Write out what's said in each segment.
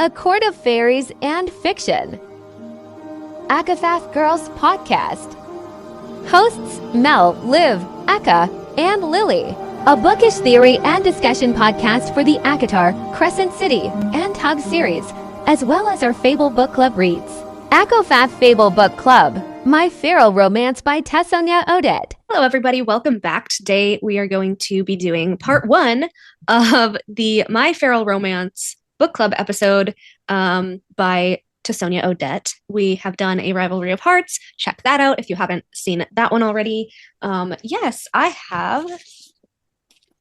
A Court of Fairies and Fiction. ACOFAF Girls Podcast. Hosts Mel, Liv, Aka, and Lily. A bookish theory and discussion podcast for the ACOTAR, Crescent City, and Tug series, as well as our Fable Book Club reads. ACOFAF Fable Book Club. My Feral Romance by Tessonja Odette. Hello, everybody. Welcome back. Today, we are going to be doing part 1 of the My Feral Romance book club episode by Tessonja Odette. We have done a Rivalry of Hearts. Check that out if you haven't seen that one already. Yes, I have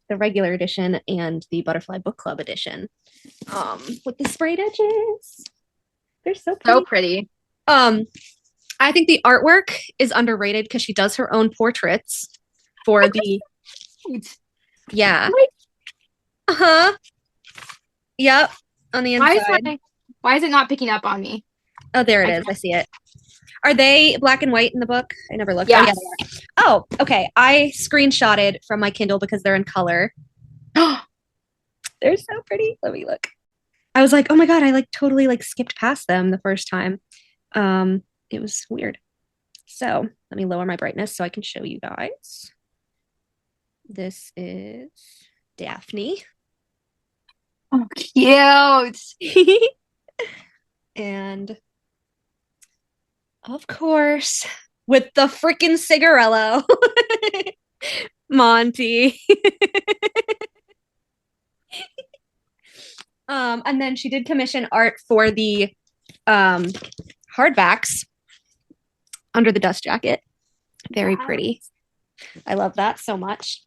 the regular edition and the Butterfly Book Club edition with the sprayed edges. They're so pretty. So pretty. I think the artwork is underrated because she does her own portraits for the... Yeah. Uh-huh. Yep. On the inside. Why is it not picking up on me? Oh, there it is. I see it. Are they black and white in the book? I never looked. Yes. Oh, yeah, they are. Oh, okay. I screenshotted from my Kindle because they're in color. They're so pretty. Let me look. I was like, oh my God, I totally skipped past them the first time. It was weird. So let me lower my brightness so I can show you guys. This is Daphne. Oh, cute. And of course, with the freaking cigarello, Monty. And then she did commission art for the hardbacks under the dust jacket. Very pretty. I love that so much.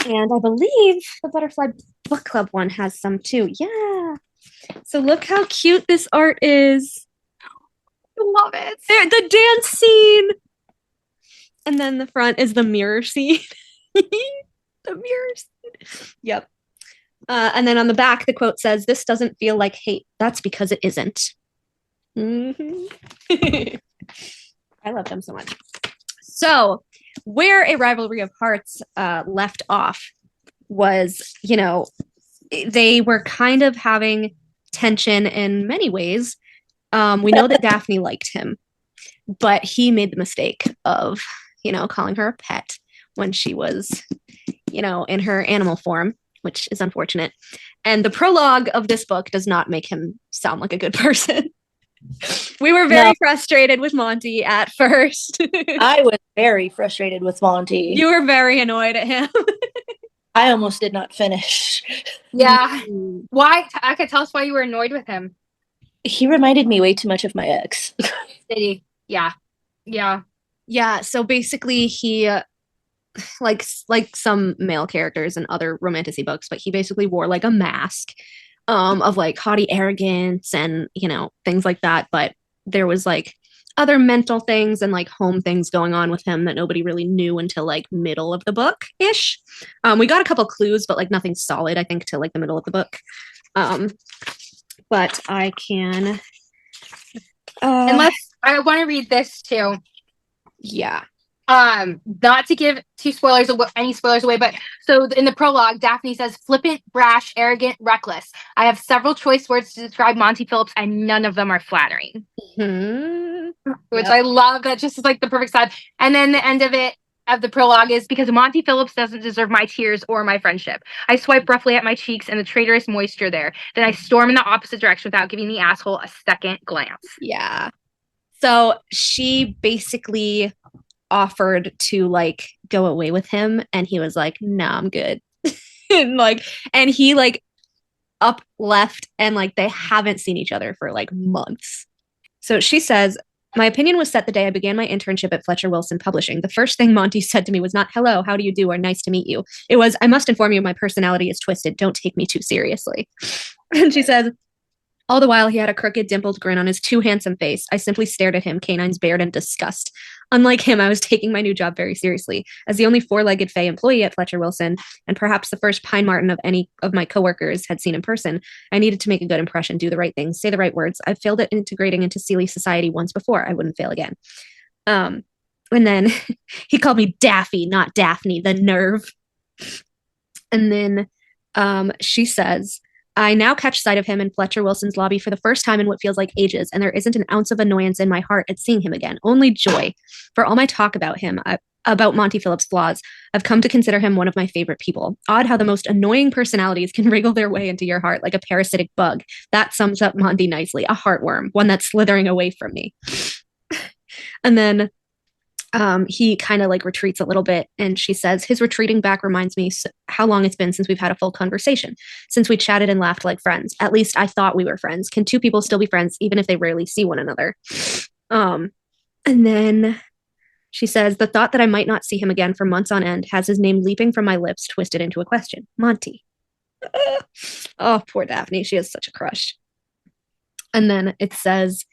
And I believe the Butterfly Book Club one has some too. Yeah. So look how cute this art is. I love it. There, the dance scene. And then the front is the mirror scene. The mirror scene. Yep. And then on the back, the quote says, "This doesn't feel like hate. That's because it isn't." Mm-hmm. I love them so much. So, where a Rivalry of Hearts left off was, they were kind of having tension in many ways. We know that Daphne liked him, but he made the mistake of, calling her a pet when she was, in her animal form, which is unfortunate. And the prologue of this book does not make him sound like a good person. We were very frustrated with Monty at first. I was very frustrated with Monty. You were very annoyed at him. I almost did not finish. Yeah. Why? I could tell us why you were annoyed with him. He reminded me way too much of my ex. Did he? Yeah. Yeah, so basically he, like some male characters in other romantasy books, but he basically wore a mask of haughty arrogance and, things like that. But there was other mental things and home things going on with him that nobody really knew until middle of the book ish. We got a couple clues, but nothing solid, I think, till the middle of the book. But I can, unless I want to read this too. Yeah. Not to give any spoilers away, but so in the prologue, Daphne says, "Flippant, brash, arrogant, reckless. I have several choice words to describe Monty Phillips, and none of them are flattering." Mm-hmm. Which I love. That just is the perfect side. And then the end of the prologue is, "Because Monty Phillips doesn't deserve my tears or my friendship. I swipe roughly at my cheeks and the traitorous moisture there. Then I storm in the opposite direction without giving the asshole a second glance." Yeah. So she basically offered to go away with him, and he was like, "No, I'm good." and he up left, and they haven't seen each other for months. So she says, "My opinion was set the day I began my internship at Fletcher Wilson Publishing. The first thing Monty said to me was not 'hello, how do you do,' or 'nice to meet you.' It was, 'I must inform you my personality is twisted. Don't take me too seriously.'" And she says, "All the while, he had a crooked, dimpled grin on his too handsome face. I simply stared at him, canines bared in disgust. Unlike him, I was taking my new job very seriously. As the only four-legged Fae employee at Fletcher Wilson, and perhaps the first Pine Marten of any of my coworkers had seen in person, I needed to make a good impression, do the right things, say the right words. I've failed at integrating into Sealy society once before. I wouldn't fail again." And then he called me Daffy, not Daphne, the nerve. And then she says, I now catch sight of him in Fletcher Wilson's lobby for the first time in what feels like ages, and there isn't an ounce of annoyance in my heart at seeing him again, only joy. For all my talk about him, about Monty Phillips' flaws, I've come to consider him one of my favorite people. Odd how the most annoying personalities can wriggle their way into your heart like a parasitic bug. That sums up Monty nicely, a heartworm, one that's slithering away from me. And then he kind of like retreats a little bit, and she says, his retreating back reminds me how long it's been since we've had a full conversation, since we chatted and laughed like friends. At least I thought we were friends. Can two people still be friends even if they rarely see one another? And then she says, the thought that I might not see him again for months on end has his name leaping from my lips, twisted into a question. Monty. Oh, poor Daphne. She has such a crush. And then it says,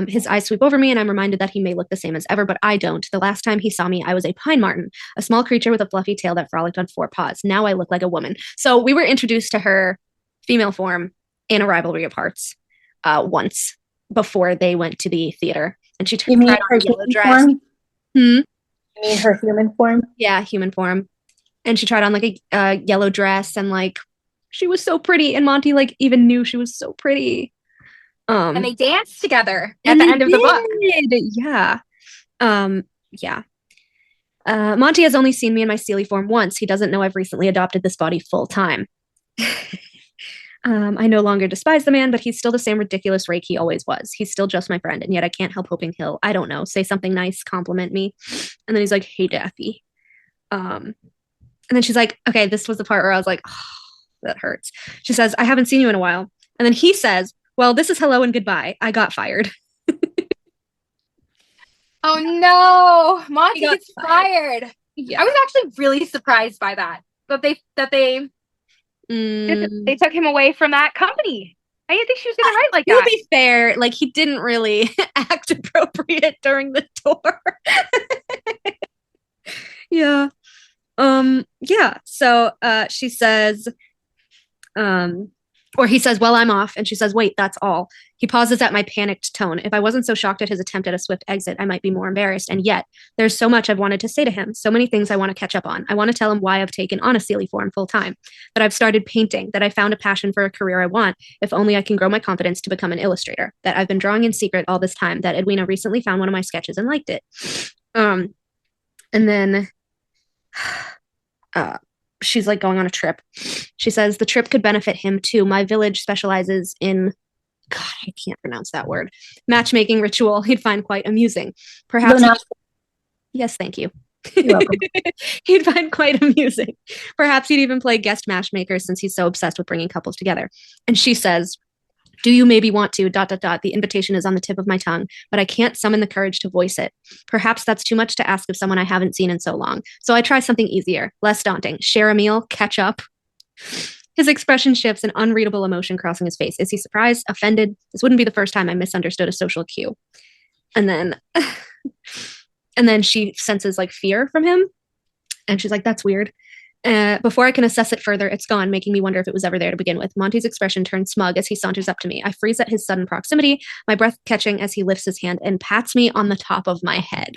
his eyes sweep over me, and I'm reminded that he may look the same as ever, but I don't. The last time he saw me, I was a pine marten, a small creature with a fluffy tail that frolicked on 4 paws. Now I look like a woman. So we were introduced to her female form in A Rivalry of Hearts once before they went to the theater. And she tried on a yellow dress. Form? You mean her human form? Yeah, human form. And she tried on like a yellow dress, and like she was so pretty, and Monty like even knew she was so pretty. And they danced together at the end of the book. Yeah. Yeah. Monty has only seen me in my Steely form once. He doesn't know I've recently adopted this body full time. I no longer despise the man, but he's still the same ridiculous rake he always was. He's still just my friend, and yet I can't help hoping he'll, I don't know, say something nice, compliment me. And then he's like, hey, Daffy. And then she's like, okay, this was the part where I was like, oh, that hurts. She says, I haven't seen you in a while. And then he says, well, this is hello and goodbye. I got fired. Oh no, Monty gets fired. Yeah. I was actually really surprised by that. That they took him away from that company. I didn't think she was gonna write like that. To be fair, like he didn't really act appropriate during the tour. Yeah. Yeah. So she says, or he says, well, I'm off. And she says, wait, that's all. He pauses at my panicked tone. If I wasn't so shocked at his attempt at a swift exit, I might be more embarrassed. And yet, there's so much I've wanted to say to him, so many things I want to catch up on. I want to tell him why I've taken on a Sealy form full time, that I've started painting, that I found a passion for a career I want, if only I can grow my confidence to become an illustrator, that I've been drawing in secret all this time, that Edwina recently found one of my sketches and liked it. And then she's like going on a trip. She says the trip could benefit him too. My village specializes in, God, I can't pronounce that word, matchmaking ritual he'd find quite amusing. Perhaps. Yes, thank you. You're welcome. He'd find quite amusing. Perhaps he'd even play guest matchmaker since he's so obsessed with bringing couples together. And she says, do you maybe want to, ... The invitation is on the tip of my tongue, but I can't summon the courage to voice it. Perhaps that's too much to ask of someone I haven't seen in so long. So I try something easier, less daunting. Share a meal, catch up. His expression shifts, an unreadable emotion crossing his face. Is he surprised, offended? This wouldn't be the first time I misunderstood a social cue. And then she senses like fear from him. And she's like, that's weird. Before I can assess it further, it's gone, making me wonder if it was ever there to begin with. Monty's expression turns smug as he saunters up to me. I freeze at his sudden proximity, my breath catching as he lifts his hand and pats me on the top of my head.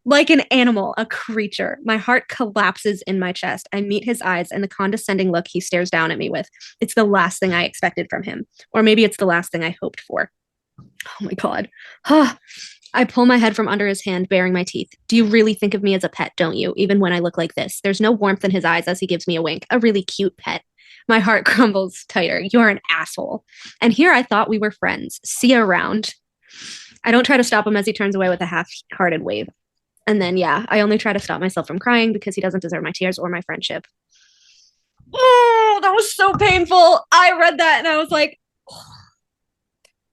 Like an animal, a creature. My heart collapses in my chest. I meet his eyes and the condescending look he stares down at me with. It's the last thing I expected from him. Or maybe it's the last thing I hoped for. Oh my God. I pull my head from under his hand, baring my teeth. Do you really think of me as a pet, don't you? Even when I look like this. There's no warmth in his eyes as he gives me a wink. A really cute pet. My heart crumbles tighter. You're an asshole. And here I thought we were friends. See you around. I don't try to stop him as he turns away with a half-hearted wave. And then, yeah, I only try to stop myself from crying because he doesn't deserve my tears or my friendship. Oh, that was so painful. I read that and I was like, oh,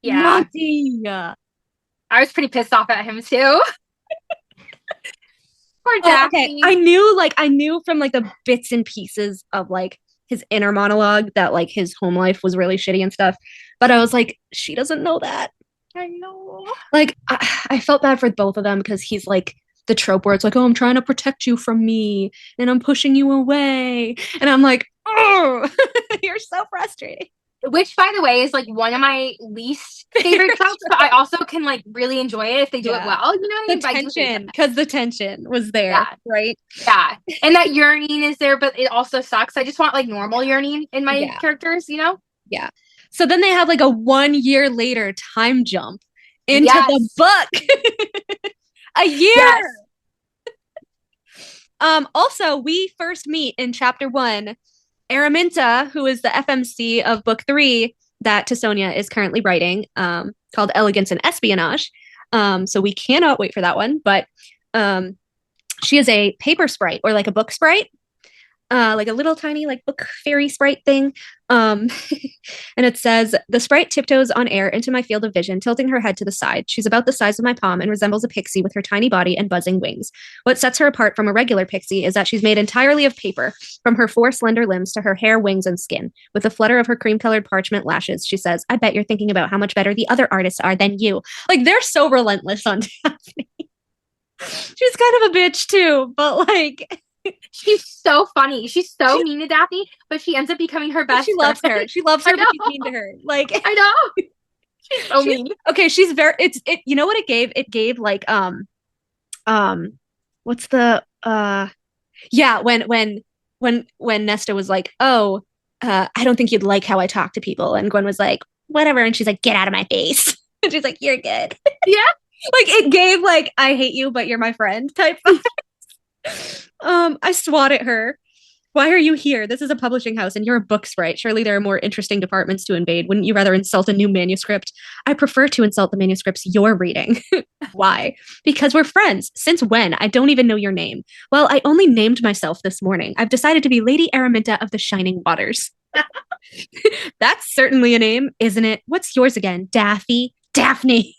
yeah. Monty. I was pretty pissed off at him too. Poor Daphne. Okay. I knew from like the bits and pieces of like his inner monologue that like his home life was really shitty and stuff. But I was like, she doesn't know that. I know. Like, I felt bad for both of them because he's like the trope where it's like, oh, I'm trying to protect you from me and I'm pushing you away. And I'm like, oh, you're so frustrating. which, by the way, is like one of my least favorite tropes, but I also can like really enjoy it if they do it well. You know what I mean? The tension, because the tension was there, right? Yeah. And that yearning is there, but it also sucks. I just want like normal yearning in my characters, you know? Yeah. So then they have like a 1 year later time jump into the book. A year. Yes. Also, we first meet in chapter 1 Araminta, who is the FMC of book 3 that Tessonja is currently writing, called Elegance and Espionage. So we cannot wait for that one. But she is a paper sprite, or like a book sprite. Like a little tiny like book fairy sprite thing. And it says, the sprite tiptoes on air into my field of vision, tilting her head to the side. She's about the size of my palm and resembles a pixie with her tiny body and buzzing wings. What sets her apart from a regular pixie is that she's made entirely of paper, from her 4 slender limbs to her hair, wings, and skin. With a flutter of her cream-colored parchment lashes, she says, I bet you're thinking about how much better the other artists are than you. Like, they're so relentless on Daphne. She's kind of a bitch too, but like... She's so funny. She's so mean to Daphne, but she ends up becoming her best friend. Loves her. She loves her, but she's mean to her. Like, I know. She's so mean. Okay, she's very. It. You know what it gave? It gave like what's the yeah, when Nesta was like, oh, I don't think you'd like how I talk to people, and Gwen was like, whatever, and she's like, get out of my face, and she's like, you're good. Yeah. Like, it gave like, I hate you, but you're my friend type. I swat at her. Why are you here? This is a publishing house and you're a book sprite. Surely there are more interesting departments to invade. Wouldn't you rather insult a new manuscript? I prefer to insult the manuscripts you're reading. Why? Because we're friends. Since when? I don't even know your name. Well, I only named myself this morning. I've decided to be Lady Araminta of the Shining Waters. That's certainly a name, isn't it? What's yours again? Daffy? Daphne.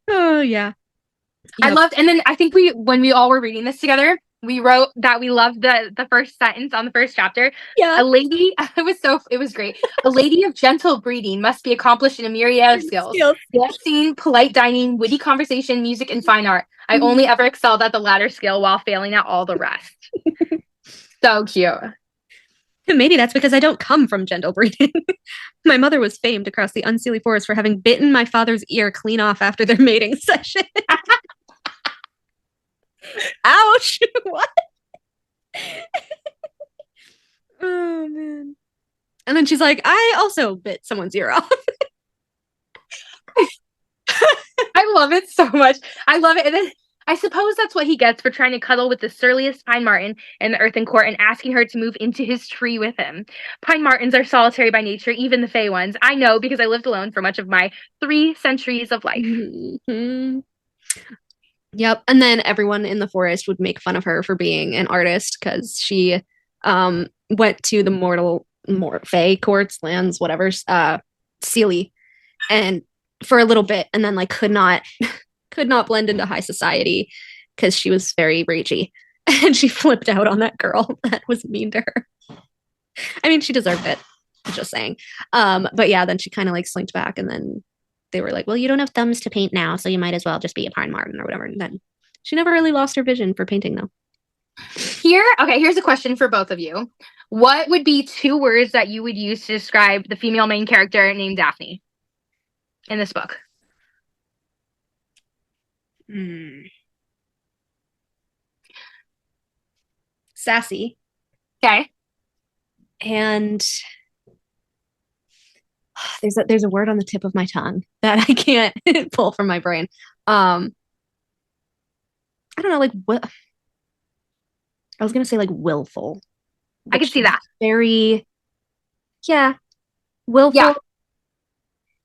Oh, yeah. Yep. I loved, and then I think when we all were reading this together, we wrote that we loved the first sentence on the first chapter. Yeah. A lady, it was great. A lady of gentle breeding must be accomplished in a myriad of skills. Dancing, polite dining, witty conversation, music, and fine art. I only ever excelled at the latter skill while failing at all the rest. So cute. Maybe that's because I don't come from gentle breeding. My mother was famed across the unseelie forest for having bitten my father's ear clean off after their mating session. Ouch! What? Oh, man. And then she's like, I also bit someone's ear off. I love it so much. I love it. And then I suppose that's what he gets for trying to cuddle with the surliest pine marten in the earthen court and asking her to move into his tree with him. Pine martens are solitary by nature, even the fey ones. I know because I lived alone for much of my 3 centuries of life. Mm-hmm. Yep. And then everyone in the forest would make fun of her for being an artist because she went to the fey courts, lands, whatever, Sealy, and for a little bit, and then like could not blend into high society because she was very ragey, and she flipped out on that girl that was mean to her. I mean, she deserved it. I'm just saying. But yeah, then she kind of like slinked back, and then they were like, well, you don't have thumbs to paint now, so you might as well just be a pine marten or whatever. And then she never really lost her vision for painting, though. Here's a question for both of you. What would be 2 words that you would use to describe the female main character named Daphne in this book? Sassy. Okay. And there's a word on the tip of my tongue that I can't pull from my brain. I don't know, like what I was gonna say, like willful. I could see that. Very, yeah, willful. Yeah.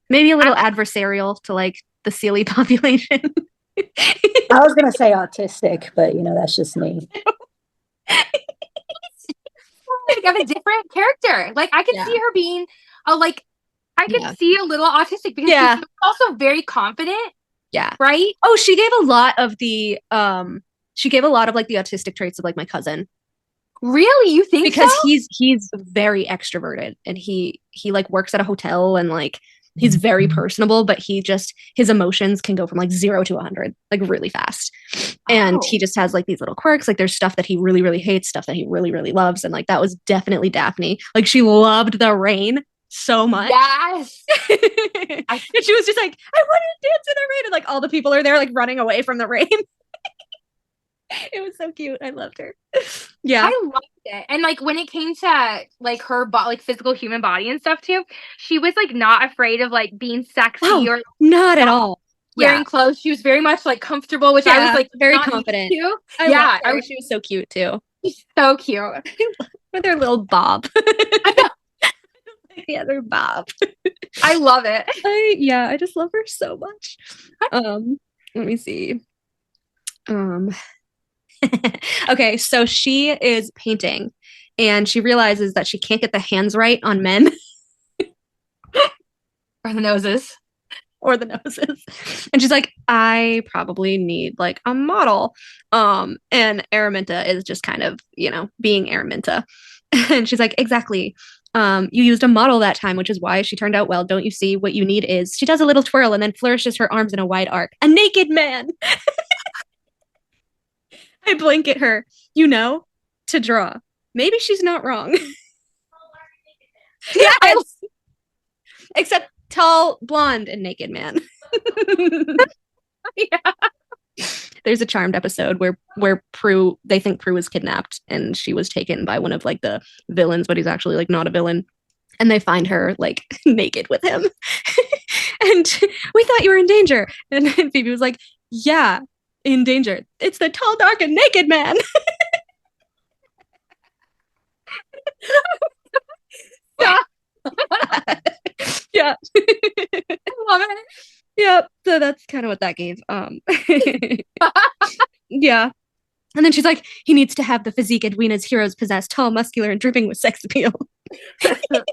Maybe a little adversarial to like the Sealy population. I was gonna say autistic, but that's just me. Like, of a different character. Like I could see her being I could see a little autistic because she's also very confident. Yeah. Right? Oh, she gave a lot of like the autistic traits of like my cousin. Really? You think because so? he's very extroverted, and he like works at a hotel and like he's very personable, but his emotions can go from like 0 to 100 like really fast. And he just has like these little quirks. Like there's stuff that he really, really hates, stuff that he really, really loves. And like that was definitely Daphne. Like she loved the rain so much. Yes. And she was just like, I want to dance in the rain. And like all the people are there like running away from the rain. It was so cute. I loved her. Yeah. I loved it. And like when it came to like her like physical human body and stuff too, she was like not afraid of like being sexy or not at all. Wearing clothes. She was very much like comfortable, which I was like very confident. She was so cute too. She's so cute. With her little bob. I know. The other bob. I love it. I just love her so much. Let me see. Okay, so she is painting and she realizes that she can't get the hands right on men. Or the noses. And she's like, I probably need like a model. And Araminta is just kind of, being Araminta. And she's like, exactly. You used a model that time, which is why she turned out well. Don't you see? What you need is she does a little twirl and then flourishes her arms in a wide arc. A naked man. I blink at her, to draw. Maybe she's not wrong. Yes. Except tall, blonde, and naked man. Yeah. There's a Charmed episode where they think Prue was kidnapped and she was taken by one of like the villains, but he's actually like not a villain. And they find her like naked with him. And we thought you were in danger. And Phoebe was like, yeah, in danger. It's the tall, dark, and naked man. Yeah. I love it. Yeah, so that's kind of what that gave. Yeah. And then she's like, he needs to have the physique Edwina's heroes possess, tall, muscular, and dripping with sex appeal. And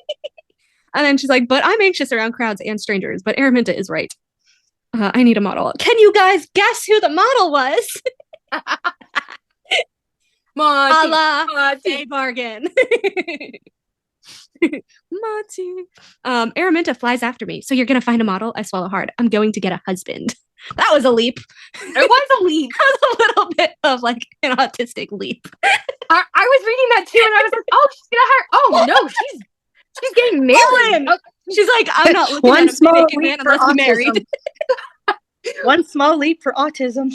then she's like, but I'm anxious around crowds and strangers, but Araminta is right. I need a model. Can you guys guess who the model was? Monty. A la Faye Bargain. Monty. Araminta flies after me. So you're going to find a model? I swallow hard. I'm going to get a husband. That was a leap. It was a leap. That was a little bit of like an autistic leap. I was reading that too, and I was like, "Oh, she's gonna hire." Oh no, she's getting married. Oh, she's like, I'm not looking One at a small naked leap man for unless he's married. One small leap for autism.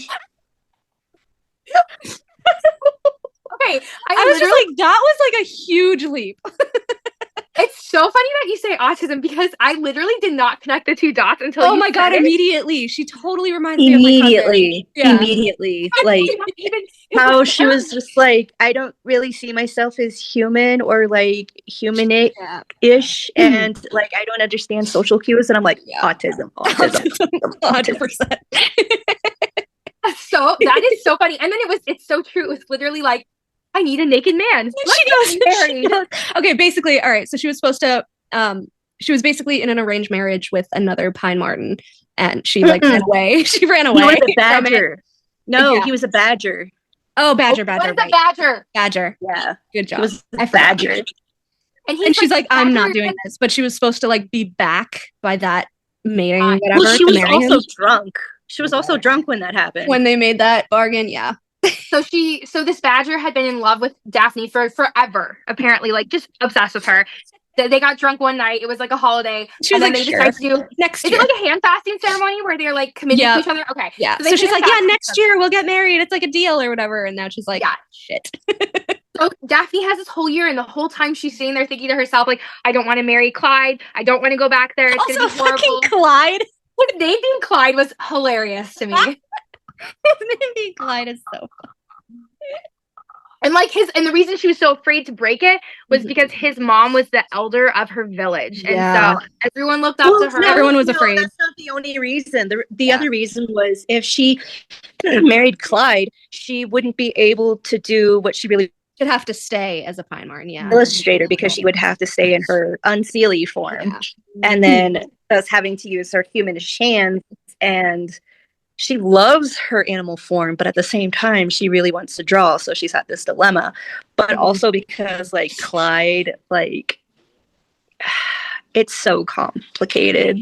Okay, I was just like, that was like a huge leap. It's so funny that you say autism because I literally did not connect the two dots until oh you my god, said it. Immediately. She totally reminds me of my cousin. Yeah. Immediately. Like how she was just like, I don't really see myself as human or like human-ish, and like I don't understand social cues, and I'm like, autism. 100%. So that is so funny. And then it's so true. It was literally like, I need a naked man. She goes. Okay, basically, all right. So she was supposed to, she was basically in an arranged marriage with another Pine Martin, and she like ran away. She ran away. He was a badger. No, Yeah. he was a badger. Oh, badger. What is a Right. badger? Badger. Yeah, Good job. he was I a forgot. badger. And She's like, I'm not badger doing this. But she was supposed to like be back by that mating, Well, whatever. Well, she to was marry also him. drunk. She was also drunk when that happened. When they made that bargain. Yeah. So this badger had been in love with Daphne for forever, apparently, like just obsessed with her. They got drunk one night. It was like a holiday. She was and then like, they sure. decided to do Next is year. it like a hand fasting ceremony where they're like committed to each other? Okay. Yeah. they So she's hand like, yeah, fast next each other. year we'll get married. It's like a deal or whatever. And now she's like, Yeah. shit. So Daphne has this whole year, and the whole time she's sitting there thinking to herself, like, I don't want to marry Clyde. I don't want to go back there. It's Also, gonna be horrible. fucking Clyde. His name being Clyde was hilarious to me. Maybe Clyde is so fun. And like and the reason she was so afraid to break it was because his mom was the elder of her village. Yeah. And so everyone looked up to her. Everyone was afraid. That's not the only reason. The other reason was if she married Clyde, she wouldn't be able to do what she really Should have to stay as a Pine Martin. Yeah. illustrator, because she would have to stay in her unseelie form. Yeah. And then us having to use her humanish hands, and she loves her animal form, but at the same time she really wants to draw, so she's had this dilemma. But also because like Clyde, like it's so complicated.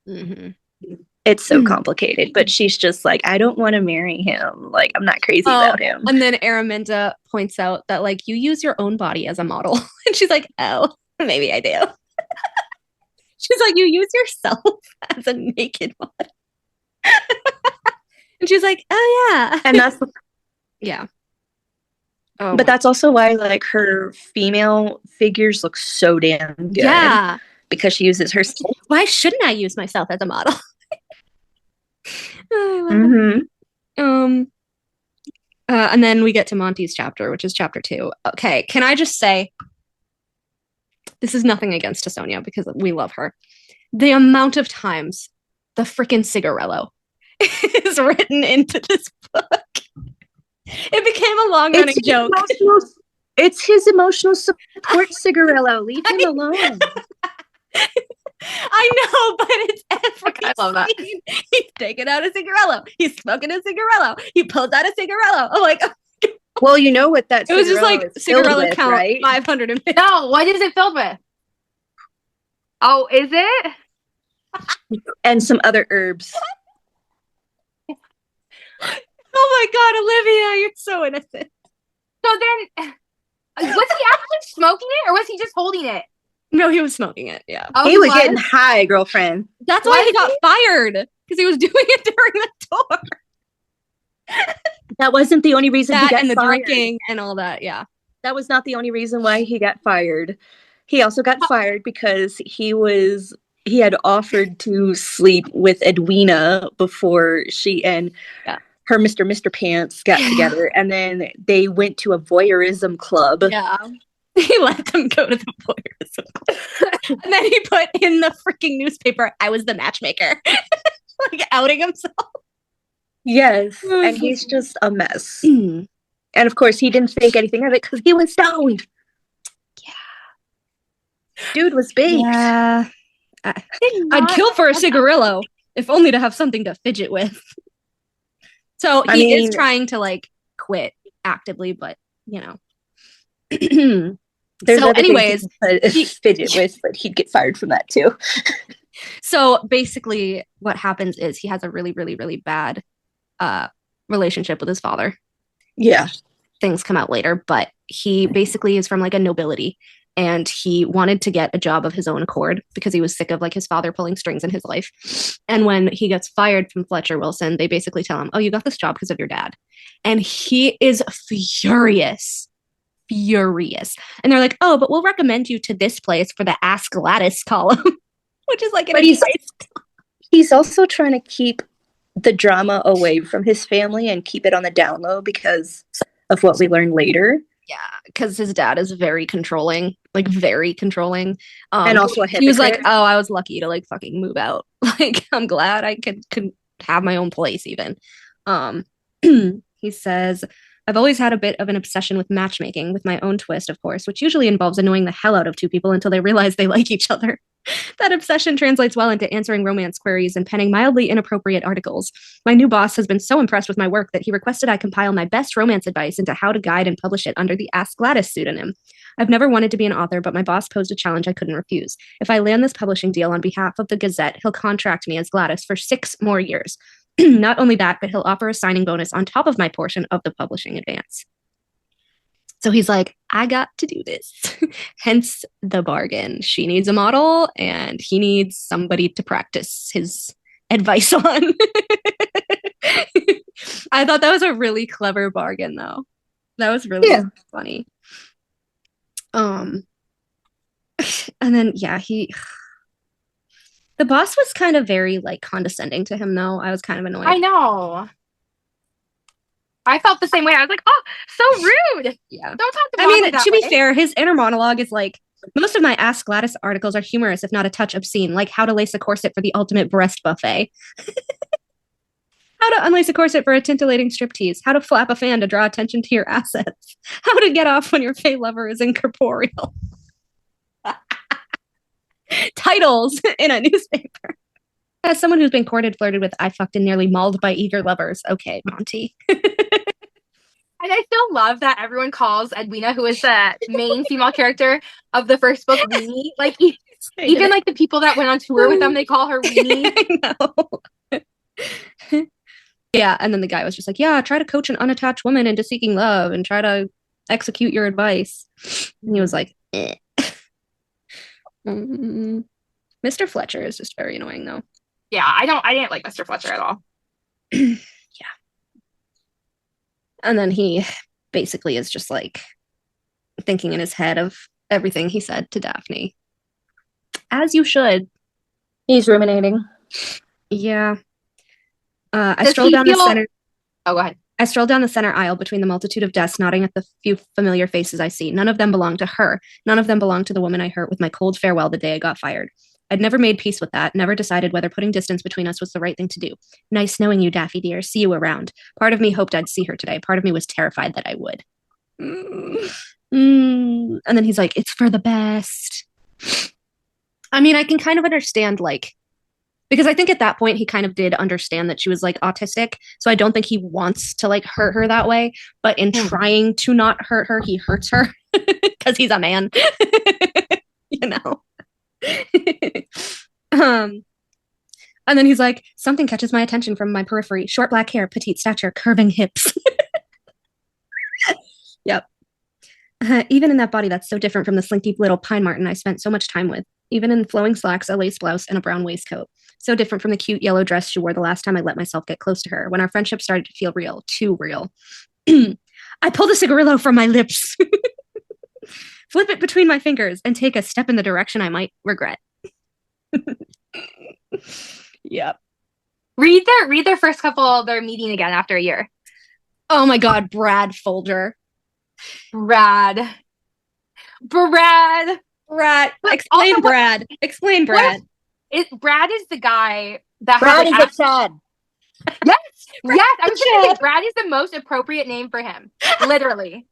Mm-hmm. It's so complicated, but she's just like, I don't want to marry him. Like, I'm not crazy about him. And then Araminta points out that, like, you use your own body as a model. And she's like, oh, maybe I do. She's like, you use yourself as a naked model. And she's like, oh, yeah. And that's, yeah. Oh, but that's also why, like, her female figures look so damn good. yeah. Because she uses herself. Why shouldn't I use myself as a model? Mm-hmm. And then we get to Monty's chapter, which is chapter 2. Okay, can I just say, this is nothing against Tessonja because we love her. The amount of times the freaking cigarello is written into this book. It became a long-running joke. It's his emotional support cigarello. Leave him alone. I know, but it's every I love that. scene. He's taking out a cigarello. He's smoking a cigarello. He pulls out a cigarello. I'm like, well, you know what that it was just like cigarello with, count right? 550. No, what is it filled with? Oh, is it? And some other herbs. Oh my God, Olivia, you're so innocent. So then, was he actually smoking it or was he just holding it? No, he was smoking it. Yeah. Oh, He was getting high, girlfriend. That's why he got fired, because he was doing it during the tour. That wasn't the only reason he That got and the fired. drinking and all that. Yeah. That was not the only reason why he got fired. He also got fired because he had offered to sleep with Edwina before she and her Mr. Pants got together, and then they went to a voyeurism club. Yeah. He let them go to the voyeurism club. And then he put in the freaking newspaper, I was the matchmaker. Like outing himself. Yes. And he's just a mess. And of course, he didn't think anything of it because he was stoned. Yeah. Dude was baked. Yeah. I'd kill for a cigarillo, if only to have something to fidget with. So he is trying to, like, quit actively, but, you know. So anyways, he fidget with, but he'd get fired from that too. So basically what happens is he has a really, really, really bad relationship with his father. Yeah. Things come out later, but he basically is from, like, a nobility, and he wanted to get a job of his own accord because he was sick of, like, his father pulling strings in his life. And when he gets fired from Fletcher Wilson, they basically tell him, oh, you got this job because of your dad. And he is furious. And they're like, oh, but we'll recommend you to this place for the Ask Gladys column, which is like, he's also trying to keep the drama away from his family and keep it on the down low because of what we learn later. Yeah, because his dad is very controlling, like very controlling. And also a hypocrite. He was like, oh, I was lucky to, like, fucking move out. Like, I'm glad I could have my own place even. He says, I've always had a bit of an obsession with matchmaking, with my own twist, of course, which usually involves annoying the hell out of two people until they realize they like each other. That obsession translates well into answering romance queries and penning mildly inappropriate articles. My new boss has been so impressed with my work that he requested I compile my best romance advice into how to guide and publish it under the Ask Gladys pseudonym. I've never wanted to be an author, but my boss posed a challenge I couldn't refuse. If I land this publishing deal on behalf of the Gazette, he'll contract me as Gladys for 6 more years. Not only that, but he'll offer a signing bonus on top of my portion of the publishing advance. So he's like, I got to do this. Hence the bargain. She needs a model and he needs somebody to practice his advice on. I thought that was a really clever bargain, though. That was really funny. And then, the boss was kind of very, like, condescending to him, though. I was kind of annoyed. I know. I felt the same way. I was like, oh, so rude. Yeah. Don't talk to me. I mean, to be fair, his inner monologue is like, most of my Ask Gladys articles are humorous, if not a touch obscene, like how to lace a corset for the ultimate breast buffet. How to unlace a corset for a tintillating striptease. How to flap a fan to draw attention to your assets. How to get off when your fey lover is incorporeal. Titles in a newspaper. As someone who's been courted, flirted with, I fucked and nearly mauled by eager lovers. Okay, Monty. And I still love that everyone calls Edwina, who is the main female character of the first book, Weenie. Like, Even like the people that went on tour with them, they call her Weenie. I know. Yeah, and then the guy was just like, yeah, try to coach an unattached woman into seeking love and try to execute your advice. And he was like, eh. Mr. Fletcher is just very annoying though. Yeah, I didn't like Mr. Fletcher at all. Yeah. And then he basically is just like thinking in his head of everything he said to Daphne. As you should. He's ruminating. Yeah. I stroll down the center. Oh, go ahead. I stroll down the center aisle between the multitude of desks, nodding at the few familiar faces I see. None of them belong to her. None of them belong to the woman I hurt with my cold farewell the day I got fired. I'd never made peace with that, never decided whether putting distance between us was the right thing to do. Nice knowing you, Daffy dear. See you around. Part of me hoped I'd see her today. Part of me was terrified that I would. And then he's like, it's for the best. I mean, I can kind of understand, like, because I think at that point he kind of did understand that she was like autistic. So I don't think he wants to like hurt her that way. But in trying to not hurt her, he hurts her because he's a man. You know? And then he's like, something catches my attention from my periphery. Short black hair, petite stature, curving hips. Yep. Even in that body that's so different from the slinky little pine marten I spent so much time with. Even in flowing slacks, a lace blouse, and a brown waistcoat. So different from the cute yellow dress she wore the last time I let myself get close to her, when our friendship started to feel real, too real. I pulled a cigarillo from my lips, flip it between my fingers, and take a step in the direction I might regret. Yep. Read their first couple, their meeting again after a year. Oh my God, Brad Folger. Brad. Explain Brad. Explain Brad. Brad is the guy that Brad is a Chad. Yes. Yes. I was going to say Brad is the most appropriate name for him. Literally.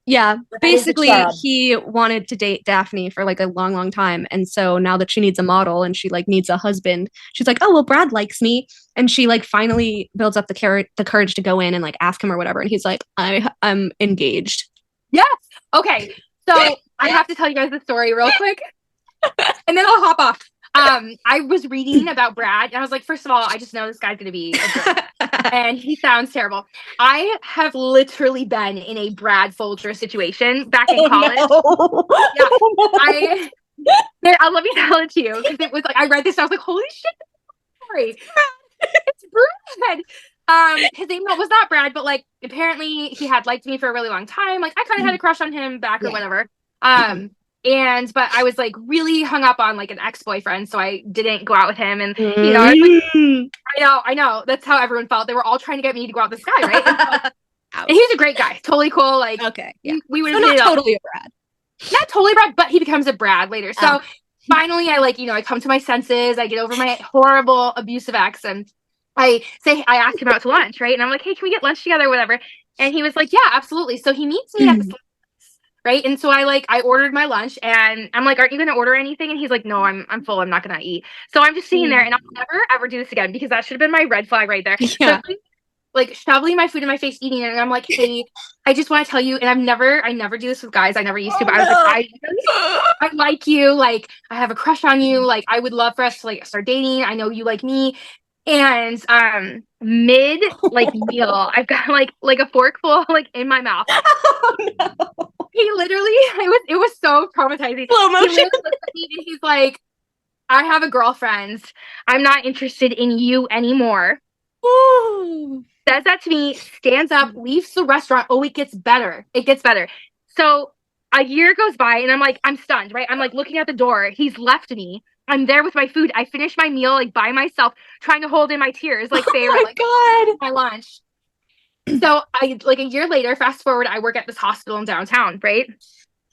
Yeah. Basically, he wanted to date Daphne for like a long, long time. And so now that she needs a model and she like needs a husband, she's like, oh, well, Brad likes me. And she like finally builds up the courage to go in and like ask him or whatever. And he's like, I'm engaged. Yes. Okay. So I have to tell you guys the story real quick. And then I'll hop off. I was reading about Brad and I was like, first of all, I just know this guy's going to be a jerk. And he sounds terrible. I have literally been in a Brad Folger situation back in college. No. Yeah, let me tell it to you because it was like, I read this and I was like, holy shit, sorry. It's Brad. His name was not Brad, but like apparently he had liked me for a really long time. Like I kind of had a crush on him back or whatever. But I was like really hung up on like an ex-boyfriend, so I didn't go out with him. And you know, I know that's how everyone felt. They were all trying to get me to go out with this guy, right? And he was a great guy, totally cool. Like, okay, yeah, we would have not totally a Brad, not totally Brad, but he becomes a Brad later. So finally, I come to my senses. I get over my horrible abusive ex, and I ask him out to lunch, right? And I'm like, hey, can we get lunch together, whatever? And he was like, yeah, absolutely. So he meets me at this. Right. And so I ordered my lunch and I'm like, aren't you going to order anything? And he's like, no, I'm full. I'm not going to eat. So I'm just sitting there and I'll never, ever do this again because that should have been my red flag right there. Yeah. So like shoveling my food in my face, eating it. And I'm like, hey, I just want to tell you. And I never do this with guys. I never used to, but I was like, I like you. Like I have a crush on you. Like I would love for us to like start dating. I know you like me. And mid like meal, I've got like a forkful like in my mouth. Oh no. He literally, it was so traumatizing. Slow motion. He looked at me and he's like, I have a girlfriend. I'm not interested in you anymore. Ooh. Says that to me, stands up, leaves the restaurant. Oh, it gets better. It gets better. So a year goes by and I'm like, I'm stunned, right? I'm like looking at the door. He's left me. I'm there with my food. I finished my meal like by myself, trying to hold in my tears like they were like my lunch. So I like a year later, fast forward, I work at this hospital in downtown, right?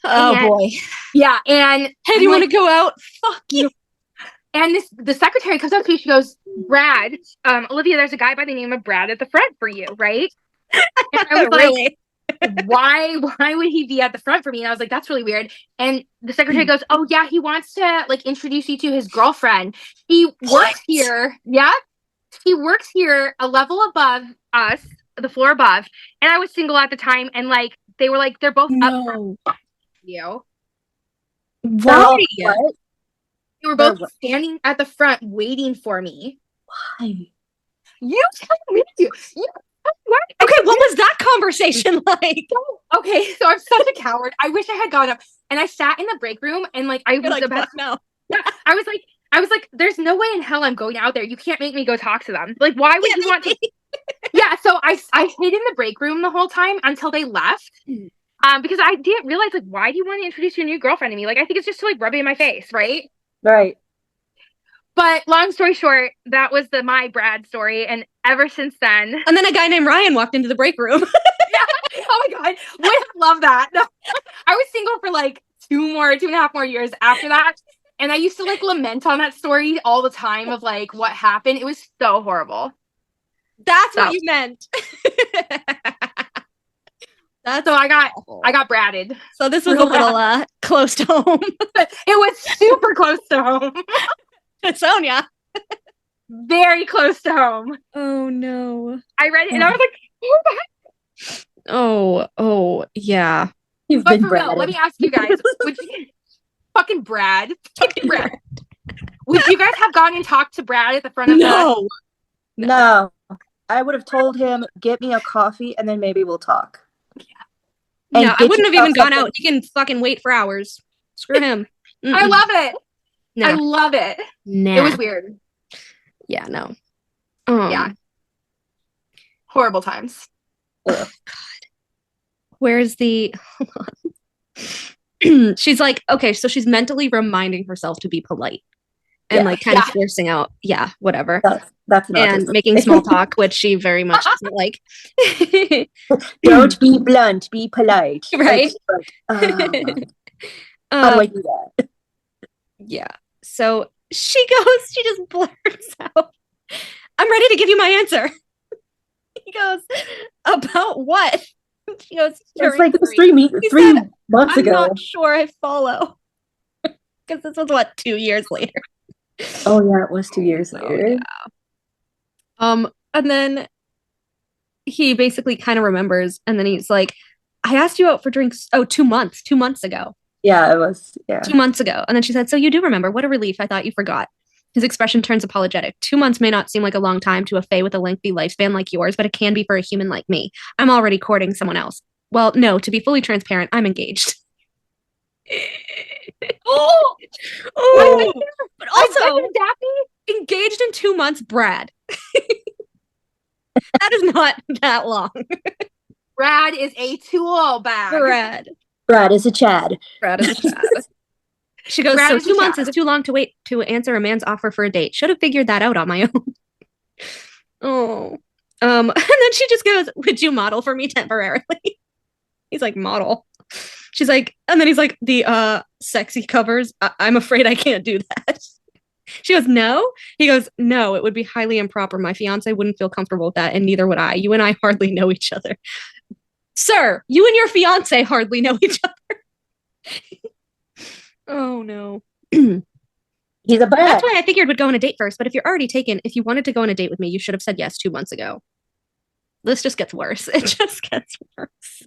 Oh boy. Yeah. And hey, do you want to go out? Fuck you. And the secretary comes up to me, she goes, Brad, Olivia, there's a guy by the name of Brad at the front for you, right? And I was really? Like, why would he be at the front for me? And I was like, that's really weird. And the secretary goes, oh yeah, he wants to like introduce you to his girlfriend. He works here. Yeah. He works here a level above us, the floor above. And I was single at the time. And like, they were like, they're both up for you. They're Why? all what? They were They're both what? standing at the front waiting for me. Why? You tell me to. What? Okay, what was that conversation like? Okay, so I'm such a coward. I wish I had gone up and I sat in the break room and like I was You're like, about fuck no. yeah, I was like, there's no way in hell I'm going out there. You can't make me go talk to them. Like, why would you want to? Yeah, so I hid in the break room the whole time until they left. Because I didn't realize like why do you want to introduce your new girlfriend to me? Like I think it's just to like rub it in my face, right? Right. But long story short, that was my Brad story, and ever since then. And then a guy named Ryan walked into the break room. Oh my god, would love that. No, I was single for like 2.5 more years after that, and I used to like lament on that story all the time of like what happened. It was so horrible. That's what you meant. That's So I awful. got Bradded. So this was a little close to home. It was super close to home. Sonia. Very close to home. Oh no. I read it and I was like, oh yeah. You've but been for real, Brad. let me ask you guys, would you fucking Brad. Would you guys have gone and talked to Brad at the front of the No. I would have told him, get me a coffee and then maybe we'll talk. And No, I get wouldn't have yourself even gone something. out. He can fucking wait for hours. Screw him. I love it. No. I love it. Nah. It was weird. Yeah, no. Yeah. Horrible times. God. Where's the hold on. She's like, okay, so she's mentally reminding herself to be polite. And like kind of forcing out, whatever. That's an and autism. making small talk, which she very much doesn't like. Don't be blunt, be polite. Right. How do I do that? Yeah. So she just blurts out, I'm ready to give you my answer. He goes, about what? She goes, It's like it was 3 months I'm ago. not sure I follow. Because this was 2 years later. Oh yeah, it was 2 years later. Yeah. And then he basically kind of remembers, and then he's like, I asked you out for drinks 2 months ago. Yeah, it was 2 months ago. And then she said, so you do remember. What a relief. I thought you forgot. His expression turns apologetic. 2 months may not seem like a long time to a fae with a lengthy lifespan like yours, but it can be for a human like me. I'm already courting someone else. Well, no, to be fully transparent, I'm engaged. But also, engaged in 2 months, Brad. That is not that long. Brad is a tool bag. Brad is a Chad. Brad is a Chad. She goes, Brad so is a 2 months Chad. is too long to wait to answer a man's offer for a date. Should have figured that out on my own. Oh. And then she just goes, would you model for me temporarily? He's like, model. She's like, and then he's like, the sexy covers. I'm afraid I can't do that. She goes, no? He goes, no, it would be highly improper. My fiance wouldn't feel comfortable with that, and neither would I. You and I hardly know each other. Sir, you and your fiance hardly know each other. Oh, no. He's a Brad. That's why I figured we'd go on a date first, but if you're already taken, if you wanted to go on a date with me, you should have said yes 2 months ago. This just gets worse. It just gets worse.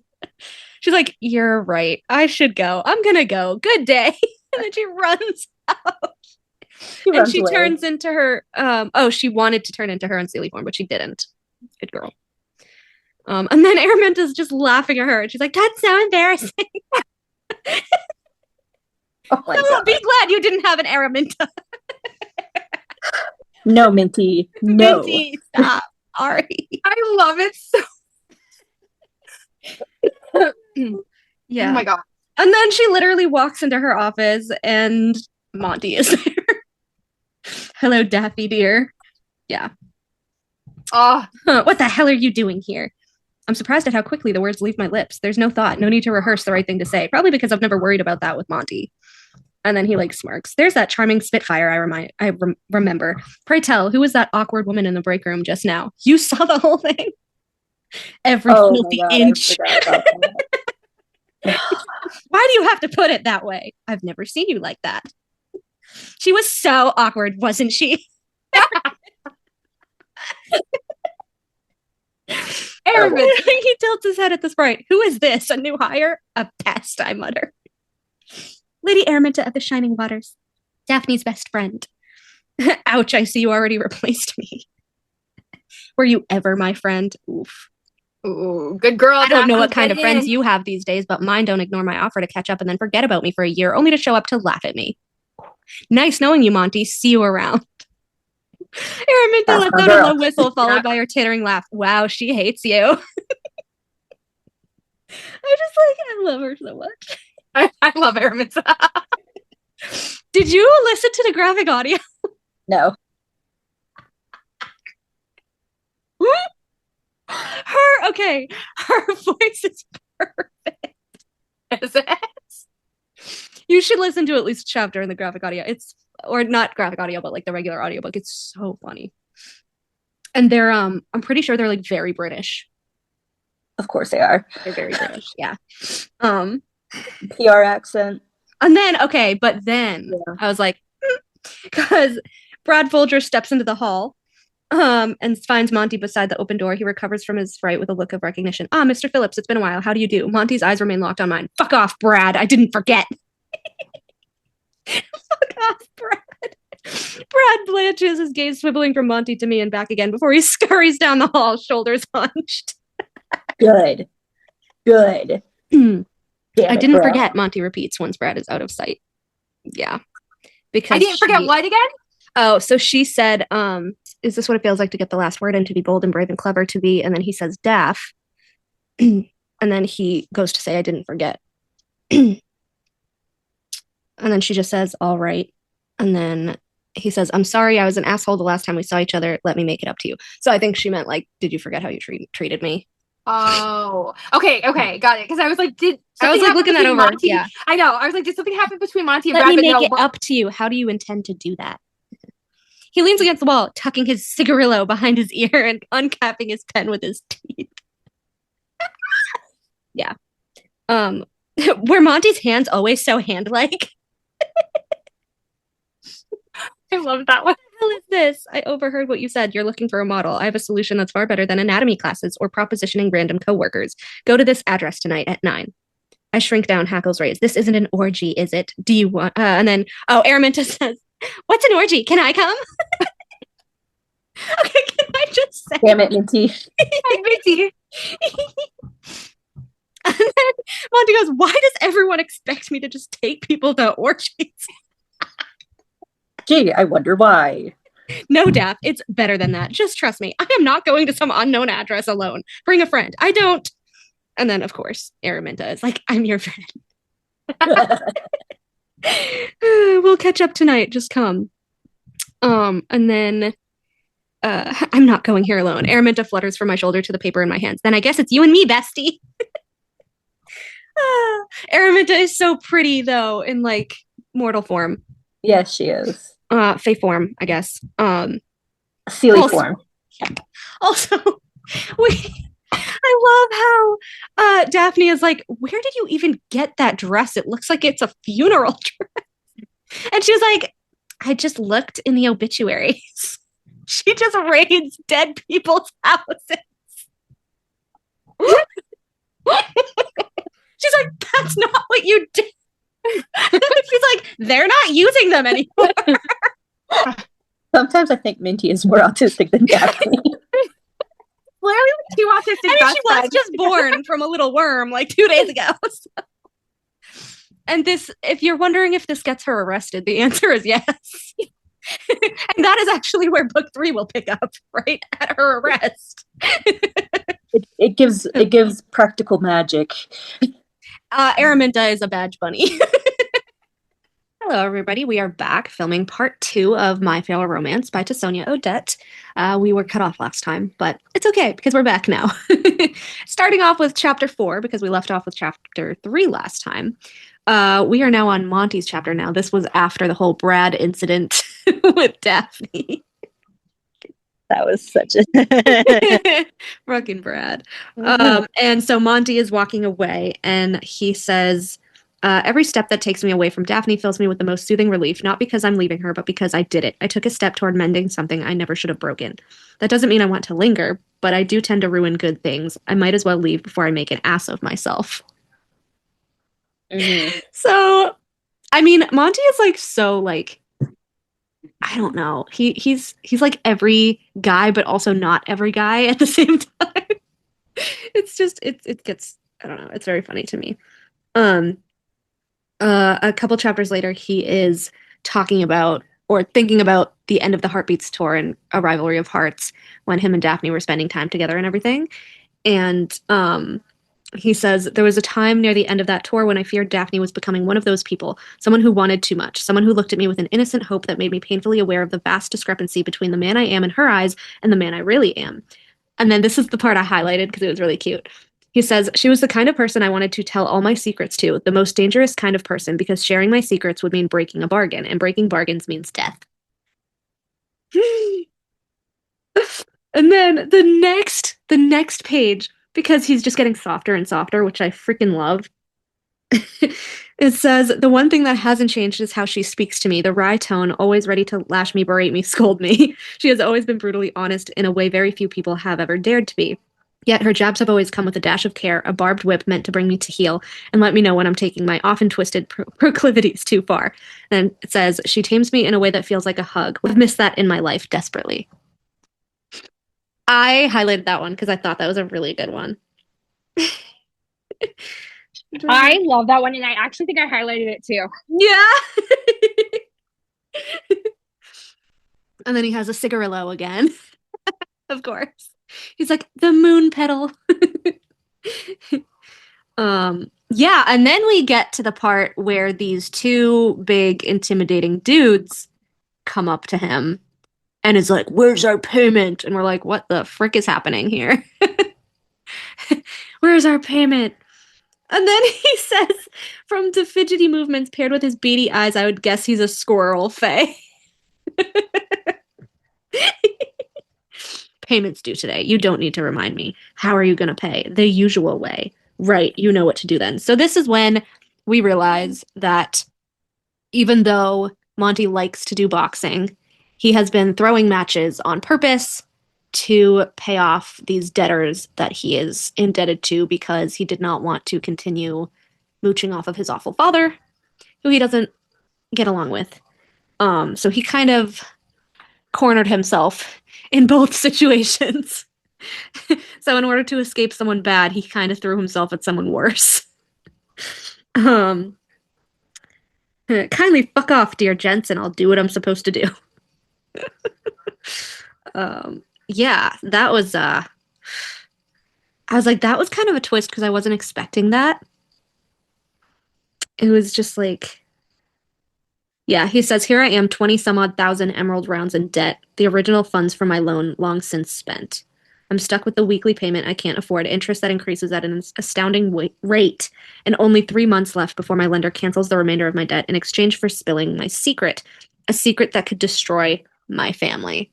She's like, you're right. I should go. I'm gonna go. Good day. And then she runs out. She turns into her. She wanted to turn into her in Sealy form, but she didn't. Good girl. And then Araminta's just laughing at her, and she's like, "That's so embarrassing." Oh my God. Be glad you didn't have an Araminta. No, Minty. No. Minty, stop. Ari. I love it so. Yeah. Oh my God. And then she literally walks into her office, and Monty is there. Hello, Daffy dear. Yeah. What the hell are you doing here? I'm surprised at how quickly the words leave my lips. There's no thought, no need to rehearse the right thing to say. Probably because I've never worried about that with Monty. And then he like smirks. There's that charming Spitfire I remember. Pray tell, who was that awkward woman in the break room just now? You saw the whole thing? Every filthy inch. Why do you have to put it that way? I've never seen you like that. She was so awkward, wasn't she? Aramin. He tilts his head at the sprite. Who is this? A new hire? A pest, I mutter. Lady Araminta of the Shining Waters, Daphne's best friend. Ouch, I see you already replaced me. Were you ever my friend? Oof. Ooh, good girl. I don't know what Daphne, kind of get friends in. you have these days, but mine don't ignore my offer to catch up and then forget about me for a year, only to show up to laugh at me. Nice knowing you, Monty. See you around. Araminta lets out a low whistle, followed by her tittering laugh. Wow, she hates you. I love her so much. I love Araminta. Did you listen to the graphic audio? No. Her voice is perfect. Is it? You should listen to at least a chapter in the graphic audio. Or not graphic audio, but like the regular audiobook. It's so funny. And they're I'm pretty sure they're like very British. Of course they are. They're very British, yeah. PR accent. And then I was like, because Brad Folger steps into the hall and finds Monty beside the open door. He recovers from his fright with a look of recognition. Ah, Mr. Phillips, it's been a while. How do you do? Monty's eyes remain locked on mine. Fuck off, Brad. I didn't forget. Fuck off, Brad. Brad blanches, his gaze swiveling from Monty to me and back again before he scurries down the hall, shoulders hunched. Good. Damn I it, didn't bro. forget, Monty repeats once Brad is out of sight. Yeah. Because I didn't forget what again? Oh, so she said, is this what it feels like to get the last word and to be bold and brave and clever to be? And then he says, Daff. And then he goes to say, I didn't forget. And then she just says, all right. And then he says, I'm sorry, I was an asshole the last time we saw each other. Let me make it up to you. So I think she meant like, did you forget how you treated me? Oh, okay, got it. Because I was like, looking that over. Monty? Yeah, I know. I was like, did something happen between Monty and let Brad? me make it up to you. How do you intend to do that? He leans against the wall, tucking his cigarillo behind his ear and uncapping his pen with his teeth. Yeah. Were Monty's hands always so hand-like? I love that one. What the hell is this? I overheard what you said. You're looking for a model. I have a solution that's far better than anatomy classes or propositioning random coworkers. Go to this address tonight at 9. I shrink down, hackles raised. This isn't an orgy, is it? Do you want... and then, Araminta says, what's an orgy? Can I come? Okay, can I just say... Damn it, Minty. Minty. And then Monty goes, why does everyone expect me to just take people to orgies? Gee, I wonder why. No, Daff, it's better than that. Just trust me. I am not going to some unknown address alone. Bring a friend. I don't. And then, of course, Araminta is like, I'm your friend. We'll catch up tonight. Just come. And then I'm not going here alone. Araminta flutters from my shoulder to the paper in my hands. Then I guess it's you and me, bestie. Araminta is so pretty, though, in like mortal form. Yes, she is. Fae form, I guess. Sealy form. Also, I love how Daphne is like, where did you even get that dress? It looks like it's a funeral dress. And she was like, I just looked in the obituaries. She just raids dead people's houses. She's like, that's not what you did. She's like, they're not using them anymore. Sometimes I think Minty is more autistic than Daphne. Clearly too autistic. I mean, she was just born from a little worm like 2 days ago. So. And this, if you're wondering if this gets her arrested, the answer is yes. And that is actually where book 3 will pick up, right at her arrest. It gives practical magic. Araminta is a badge bunny. Hello, everybody. We are back filming part 2 of My Fatal Romance by Tessonja Odette. We were cut off last time, but it's okay because we're back now. Starting off with chapter 4 because we left off with chapter 3 last time. We are now on Monty's chapter now. This was after the whole Brad incident with Daphne. That was such a fucking Brad. And so Monty is walking away and he says, every step that takes me away from Daphne fills me with the most soothing relief, not because I'm leaving her, but because I did it. I took a step toward mending something I never should have broken. That doesn't mean I want to linger, but I do tend to ruin good things. I might as well leave before I make an ass of myself. Mm-hmm. So I mean, Monty is like so like I don't know. He's like every guy, but also not every guy at the same time. It's just it gets I don't know. It's very funny to me. Um, a couple chapters later, he is talking about or thinking about the end of the Heartbeats tour and A Rivalry of Hearts when him and Daphne were spending time together and everything. And he says, there was a time near the end of that tour when I feared Daphne was becoming one of those people, someone who wanted too much, someone who looked at me with an innocent hope that made me painfully aware of the vast discrepancy between the man I am in her eyes and the man I really am. And then this is the part I highlighted because it was really cute. He says, she was the kind of person I wanted to tell all my secrets to, the most dangerous kind of person, because sharing my secrets would mean breaking a bargain, and breaking bargains means death. And then the next page, because he's just getting softer and softer, which I freaking love. It says, the one thing that hasn't changed is how she speaks to me, the wry tone, always ready to lash me, berate me, scold me. She has always been brutally honest in a way very few people have ever dared to be. Yet her jabs have always come with a dash of care, a barbed whip meant to bring me to heel and let me know when I'm taking my often twisted proclivities too far. And it says, she tames me in a way that feels like a hug. I've missed that in my life desperately. I highlighted that one because I thought that was a really good one. I love that one, and I actually think I highlighted it too. Yeah. And then he has a cigarillo again. Of course. He's like, the moon petal. Yeah, and then we get to the part where these two big intimidating dudes come up to him and is like, where's our payment? And we're like, what the frick is happening here? Where's our payment? And then he says, from the fidgety movements paired with his beady eyes, I would guess he's a squirrel fae. Payment's due today. You don't need to remind me. How are you going to pay? The usual way. Right, you know what to do then. So this is when we realize that even though Monty likes to do boxing, he has been throwing matches on purpose to pay off these debtors that he is indebted to because he did not want to continue mooching off of his awful father, who he doesn't get along with. So he kind of cornered himself in both situations. So in order to escape someone bad, he kind of threw himself at someone worse. Kindly fuck off, dear gents, and I'll do what I'm supposed to do. Yeah, that was I was like, that was kind of a twist because I wasn't expecting that. It was just like, yeah, he says, here I am, 20 some odd thousand emerald rounds in debt, the original funds for my loan long since spent. I'm stuck with the weekly payment I can't afford, interest that increases at an astounding rate, and only 3 months left before my lender cancels the remainder of my debt in exchange for spilling my secret, a secret that could destroy my family.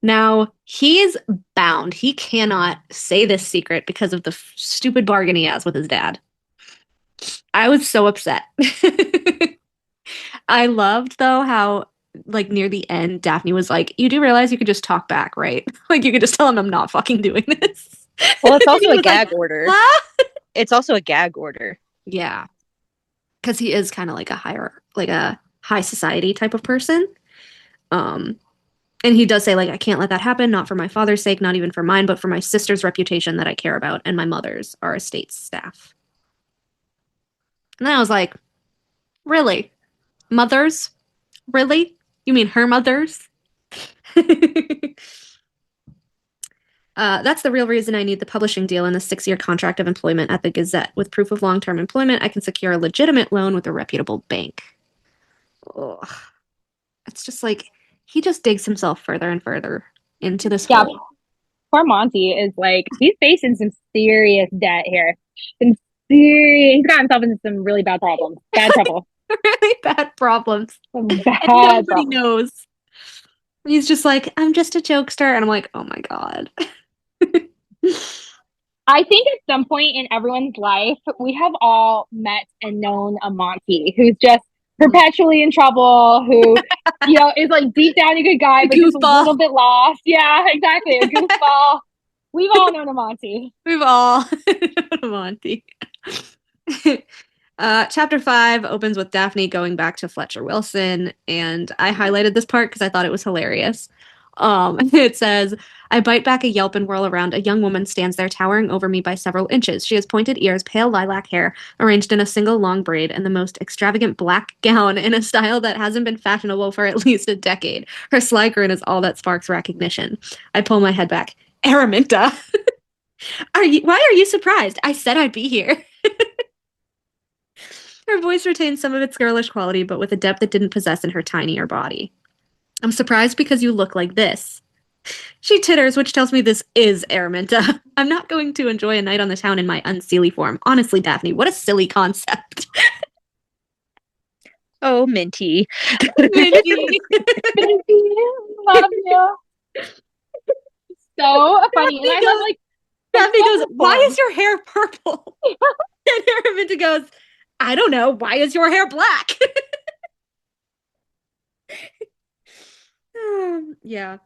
Now, he is bound. He cannot say this secret because of the stupid bargain he has with his dad. I was so upset. I loved, though, how like near the end, Daphne was like, you do realize you could just talk back, right? Like you could just tell him I'm not fucking doing this. Well, it's also a gag order. Huh? It's also a gag order. Yeah. Because he is kind of like a high society type of person. And he does say, like, I can't let that happen, not for my father's sake, not even for mine, but for my sister's reputation that I care about, and my mother's, our estate staff. And then I was like, really? Mothers? Really? You mean her mothers? That's the real reason I need the publishing deal and the 6-year contract of employment at the Gazette. With proof of long-term employment, I can secure a legitimate loan with a reputable bank. Ugh. It's just like, he just digs himself further and further into this hole. Poor Monty is like, he's facing some serious debt here. He's got himself into some really bad problems. Bad trouble. Really bad problems. Bad Nobody problems. knows. He's just like, I'm just a jokester. And I'm like, oh my God. I think at some point in everyone's life, we have all met and known a Monty who's just perpetually in trouble, who, you know, is like deep down a good guy, but just a little bit lost. Yeah, exactly. A goofball. We've all known a Monty. We've all known a Monty. Chapter 5 opens with Daphne going back to Fletcher Wilson, and I highlighted this part because I thought it was hilarious. It says, I bite back a yelp and whirl around. A young woman stands there towering over me by several inches. She has pointed ears, pale lilac hair, arranged in a single long braid, and the most extravagant black gown in a style that hasn't been fashionable for at least a decade. Her sly grin is all that sparks recognition. I pull my head back. Araminta! Why are you surprised? I said I'd be here. Her voice retained some of its girlish quality, but with a depth it didn't possess in her tinier body. I'm surprised because you look like this. She titters, which tells me this is Araminta. I'm not going to enjoy a night on the town in my unseelie form. Honestly, Daphne, what a silly concept. Oh, Minty. Minty. Love you. So funny. And I love, like, Daphne goes, why is your hair purple? And Araminta goes, I don't know. Why is your hair black? Yeah.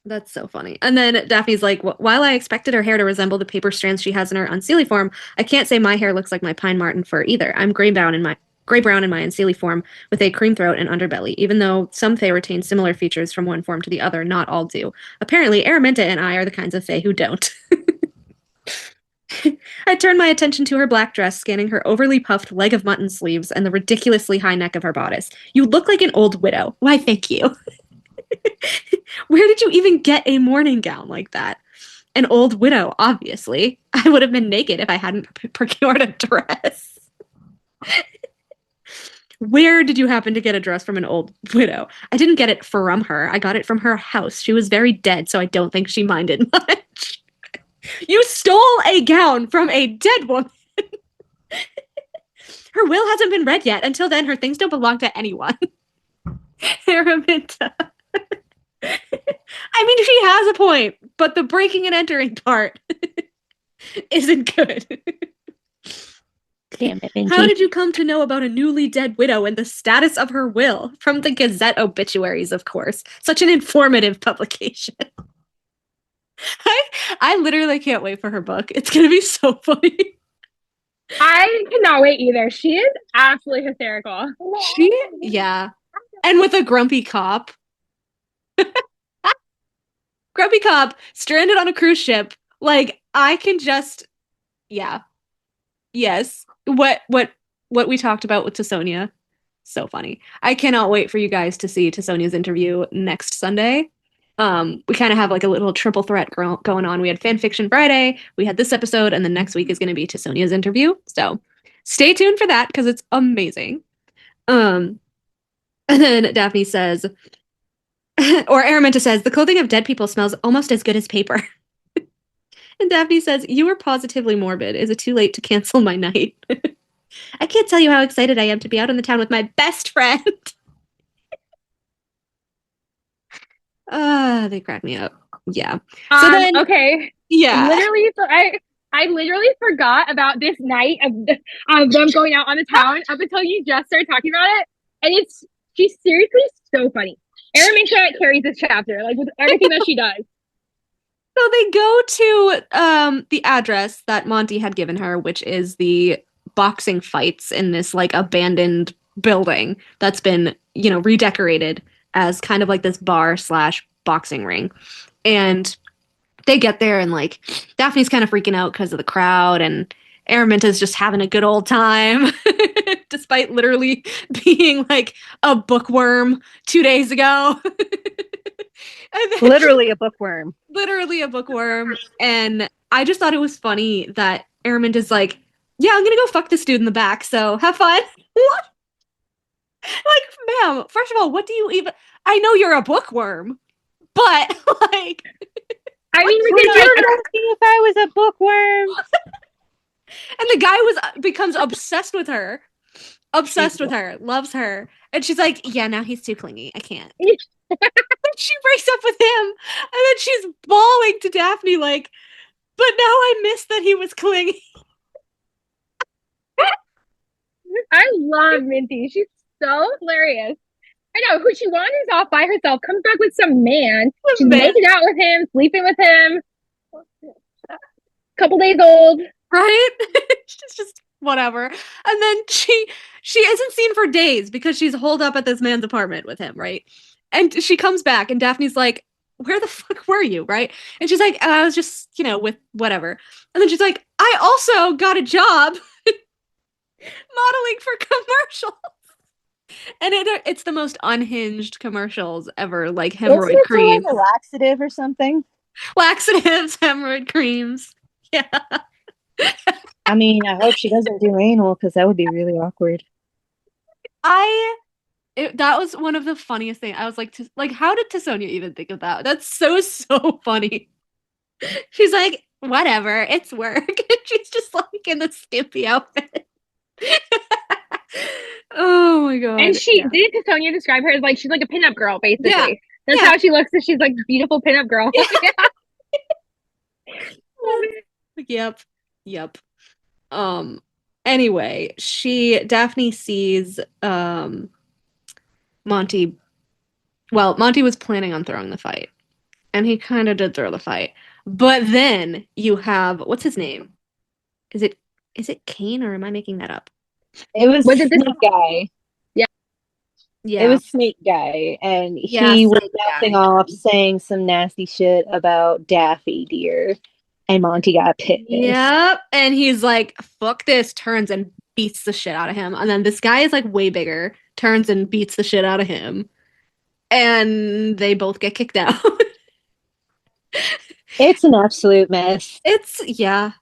That's so funny. And then Daphne's like, while I expected her hair to resemble the paper strands she has in her unseelie form, I can't say my hair looks like my pine marten fur either. I'm gray brown in my unseelie form with a cream throat and underbelly, even though some fae retain similar features from one form to the other, not all do. Apparently, Araminta and I are the kinds of fae who don't. I turned my attention to her black dress, scanning her overly puffed leg of mutton sleeves and the ridiculously high neck of her bodice. You look like an old widow. Why, thank you. Where did you even get a morning gown like that? An old widow, obviously. I would have been naked if I hadn't procured a dress. Where did you happen to get a dress from an old widow? I didn't get it from her. I got it from her house. She was very dead, so I don't think she minded much. You stole a gown from a dead woman. Her will hasn't been read yet. Until then, her things don't belong to anyone. Araminta. I mean, she has a point, but the breaking and entering part isn't good. Damn it, Minty. How did you come to know about a newly dead widow and the status of her will? From the Gazette obituaries, of course. Such an informative publication. I literally can't wait for her book. It's going to be so funny. I cannot wait either. She is absolutely hysterical. Yeah. And with a grumpy cop. Grumpy cop stranded on a cruise ship. Like, I can just, yeah. Yes. What we talked about with Tessonja. So funny. I cannot wait for you guys to see Tessonja's interview next Sunday. We kind of have like a little triple threat going on. We had Fanfiction Friday, we had this episode, and the next week is going to be Tessonja's interview. So stay tuned for that because it's amazing. And then Daphne says, or Araminta says, the clothing of dead people smells almost as good as paper. And Daphne says, you are positively morbid. Is it too late to cancel my night? I can't tell you how excited I am to be out in the town with my best friend. They crack me up. Yeah. So then, okay. Yeah. Literally, I literally forgot about this night of them going out on the town up until you just started talking about it. And she's seriously so funny. Araminta carries this chapter, like with everything that she does. So they go to the address that Monty had given her, which is the boxing fights in this like abandoned building that's been, redecorated as kind of like this bar/boxing ring. And they get there and like Daphne's kind of freaking out because of the crowd and Araminta's just having a good old time despite literally being like a bookworm 2 days ago. Literally a bookworm. Literally a bookworm. And I just thought it was funny that Araminta's like, yeah, I'm gonna go fuck this dude in the back, so have fun. What? Like, ma'am, first of all, what do you even... I know you're a bookworm, but like... I mean, did you ask me if I was a bookworm? And the guy becomes obsessed with her. Obsessed with her. Loves her. And she's like, yeah, now he's too clingy. I can't. She breaks up with him. And then she's bawling to Daphne like, but now I miss that he was clingy. I love Minty. She's so hilarious. I know who she wanders off by herself, comes back with some man. She's making out with him, sleeping with him. Couple days old. Right? She's just whatever. And then she isn't seen for days because she's holed up at this man's apartment with him, right? And she comes back and Daphne's like, where the fuck were you, right? And she's like, I was just, with whatever. And then she's like, I also got a job modeling for commercials. And it's the most unhinged commercials ever, like hemorrhoid cream. Like a laxative or something? Laxatives, hemorrhoid creams. Yeah. I mean, I hope she doesn't do anal because that would be really awkward. That was one of the funniest things. I was like, how did Tessonja even think of that? That's so funny. She's like, whatever, it's work. And she's just like in the skimpy outfit. Oh my god. And didn't Tessonja describe her as like she's like a pinup girl, basically. Yeah. That's how she looks. She's like beautiful pinup girl. Yep. Anyway, Daphne sees Monty. Well, Monty was planning on throwing the fight, and he kind of did throw the fight. But then you have, what's his name? Is it Kane, or am I making that up? It was Snake Guy. Yeah. It was Snake Guy, and he was bouncing off saying some nasty shit about Daffy dear, and Monty got pissed. Yep, and he's like, fuck this, turns and beats the shit out of him. And then this guy is like way bigger, turns and beats the shit out of him. And they both get kicked out. It's an absolute mess. It's a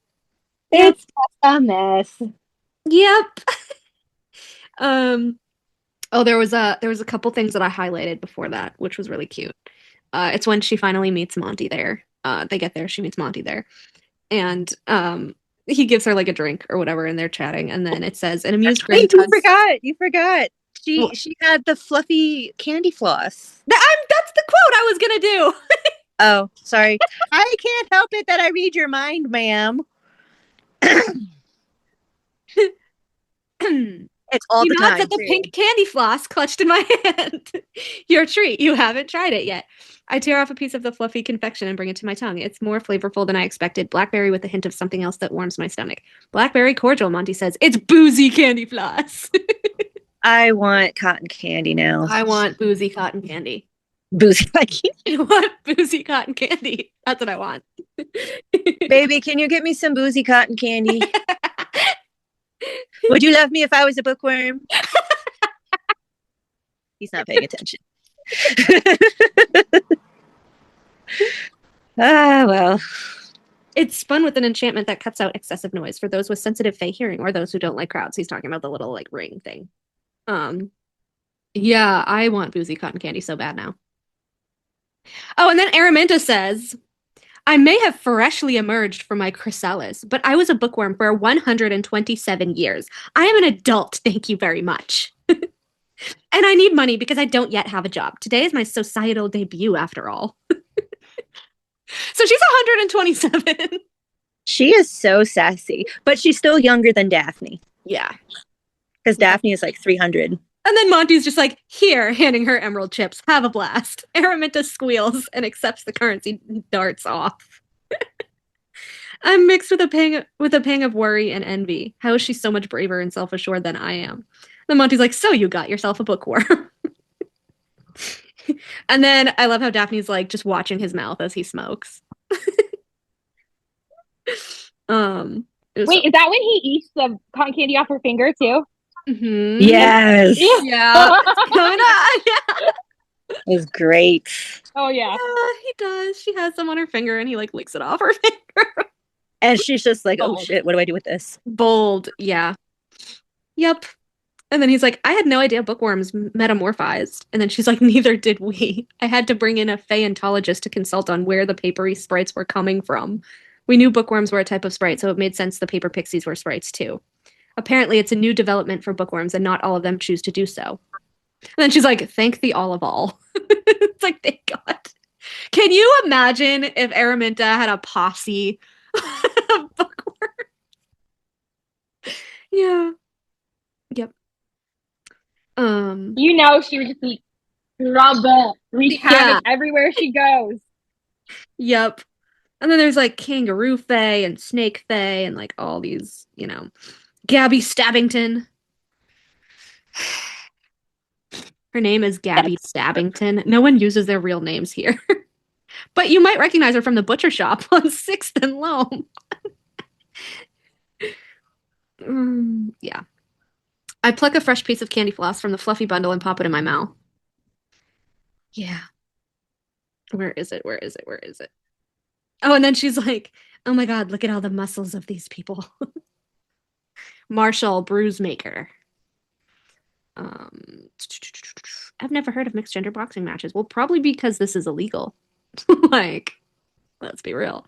mess. Yep. Oh, there was a couple things that I highlighted before that, which was really cute. It's when she finally meets Monty there. They get there, she meets Monty there. And he gives her like a drink or whatever, and they're chatting, and then it says an amused grin. You forgot. She had the fluffy candy floss. That's the quote I was gonna do. Oh, sorry. I can't help it that I read your mind, ma'am. It's all the time. At the pink candy floss clutched in my hand. Your treat. You haven't tried it yet. I tear off a piece of the fluffy confection and bring it to my tongue. It's more flavorful than I expected. Blackberry with a hint of something else that warms my stomach. Blackberry cordial, Monty says. It's boozy candy floss. I want cotton candy now. I want boozy cotton candy. Boozy cotton candy. I want boozy cotton candy. That's what I want. Baby, can you get me some boozy cotton candy? Would you love me if I was a bookworm? He's not paying attention. Well. It's spun with an enchantment that cuts out excessive noise for those with sensitive fey hearing or those who don't like crowds. He's talking about the little like ring thing. Yeah, I want boozy cotton candy so bad now. Oh, and then Araminta says, I may have freshly emerged from my chrysalis, but I was a bookworm for 127 years. I am an adult, thank you very much. And I need money because I don't yet have a job. Today is my societal debut, after all. So she's 127. She is so sassy, but she's still younger than Daphne. Yeah. Because Daphne is like 300. And then Monty's just like, here, handing her emerald chips. Have a blast. Araminta squeals and accepts the currency and darts off. I'm mixed with a pang of worry and envy. How is she so much braver and self-assured than I am? Then Monty's like, so you got yourself a bookworm. And then I love how Daphne's like just watching his mouth as he smokes. Wait, is that when he eats the cotton candy off her finger too? Mm-hmm. Yes. Yeah. Yeah. It's great. Oh yeah. He does. She has some on her finger and he like licks it off her finger. And she's just like, oh shit, what do I do with this? Bold. Yeah. Yep. And then he's like, I had no idea bookworms metamorphized. And then she's like, neither did we. I had to bring in a paleontologist to consult on where the papery sprites were coming from. We knew bookworms were a type of sprite, so it made sense the paper pixies were sprites too. Apparently, it's a new development for bookworms, and not all of them choose to do so. And then she's like, thank the all of all. It's like, thank God. Can you imagine if Araminta had a posse of bookworms? Yeah. Yep. You know she would just be trouble. Wreak havoc everywhere she goes. Yep. And then there's like kangaroo fae and snake fae and like all these, Gabby Stabbington. Her name is Gabby Stabbington. No one uses their real names here. But you might recognize her from the butcher shop on 6th and Loam. Yeah. I pluck a fresh piece of candy floss from the fluffy bundle and pop it in my mouth. Yeah. Where is it? Where is it? Where is it? Oh, and then she's like, oh my God, look at all the muscles of these people. Marshall, bruise maker. I've never heard of mixed gender boxing matches. Well, probably because this is illegal. Like, let's be real.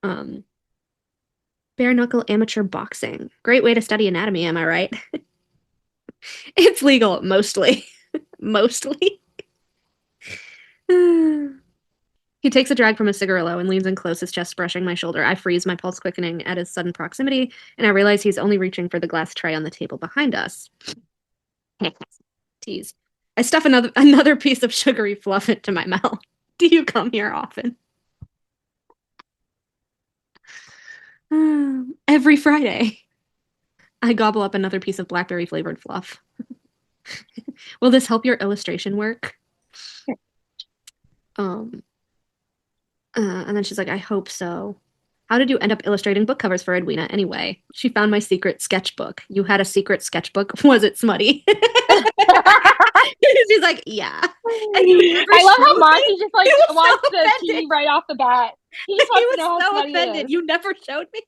Bare knuckle amateur boxing. Great way to study anatomy, am I right? It's legal, mostly. Mostly. He takes a drag from his cigarillo and leans in close, his chest brushing my shoulder. I freeze, my pulse quickening at his sudden proximity, and I realize he's only reaching for the glass tray on the table behind us. Tease. I stuff another piece of sugary fluff into my mouth. Do you come here often? Every Friday. I gobble up another piece of blackberry flavored fluff. Will this help your illustration work? And then she's like, I hope so. How did you end up illustrating book covers for Edwina anyway? She found my secret sketchbook. You had a secret sketchbook? Was it smutty? She's like, yeah. I love how Monty just like wants to see right off the bat. He just wants to know how smutty it is. You never showed me.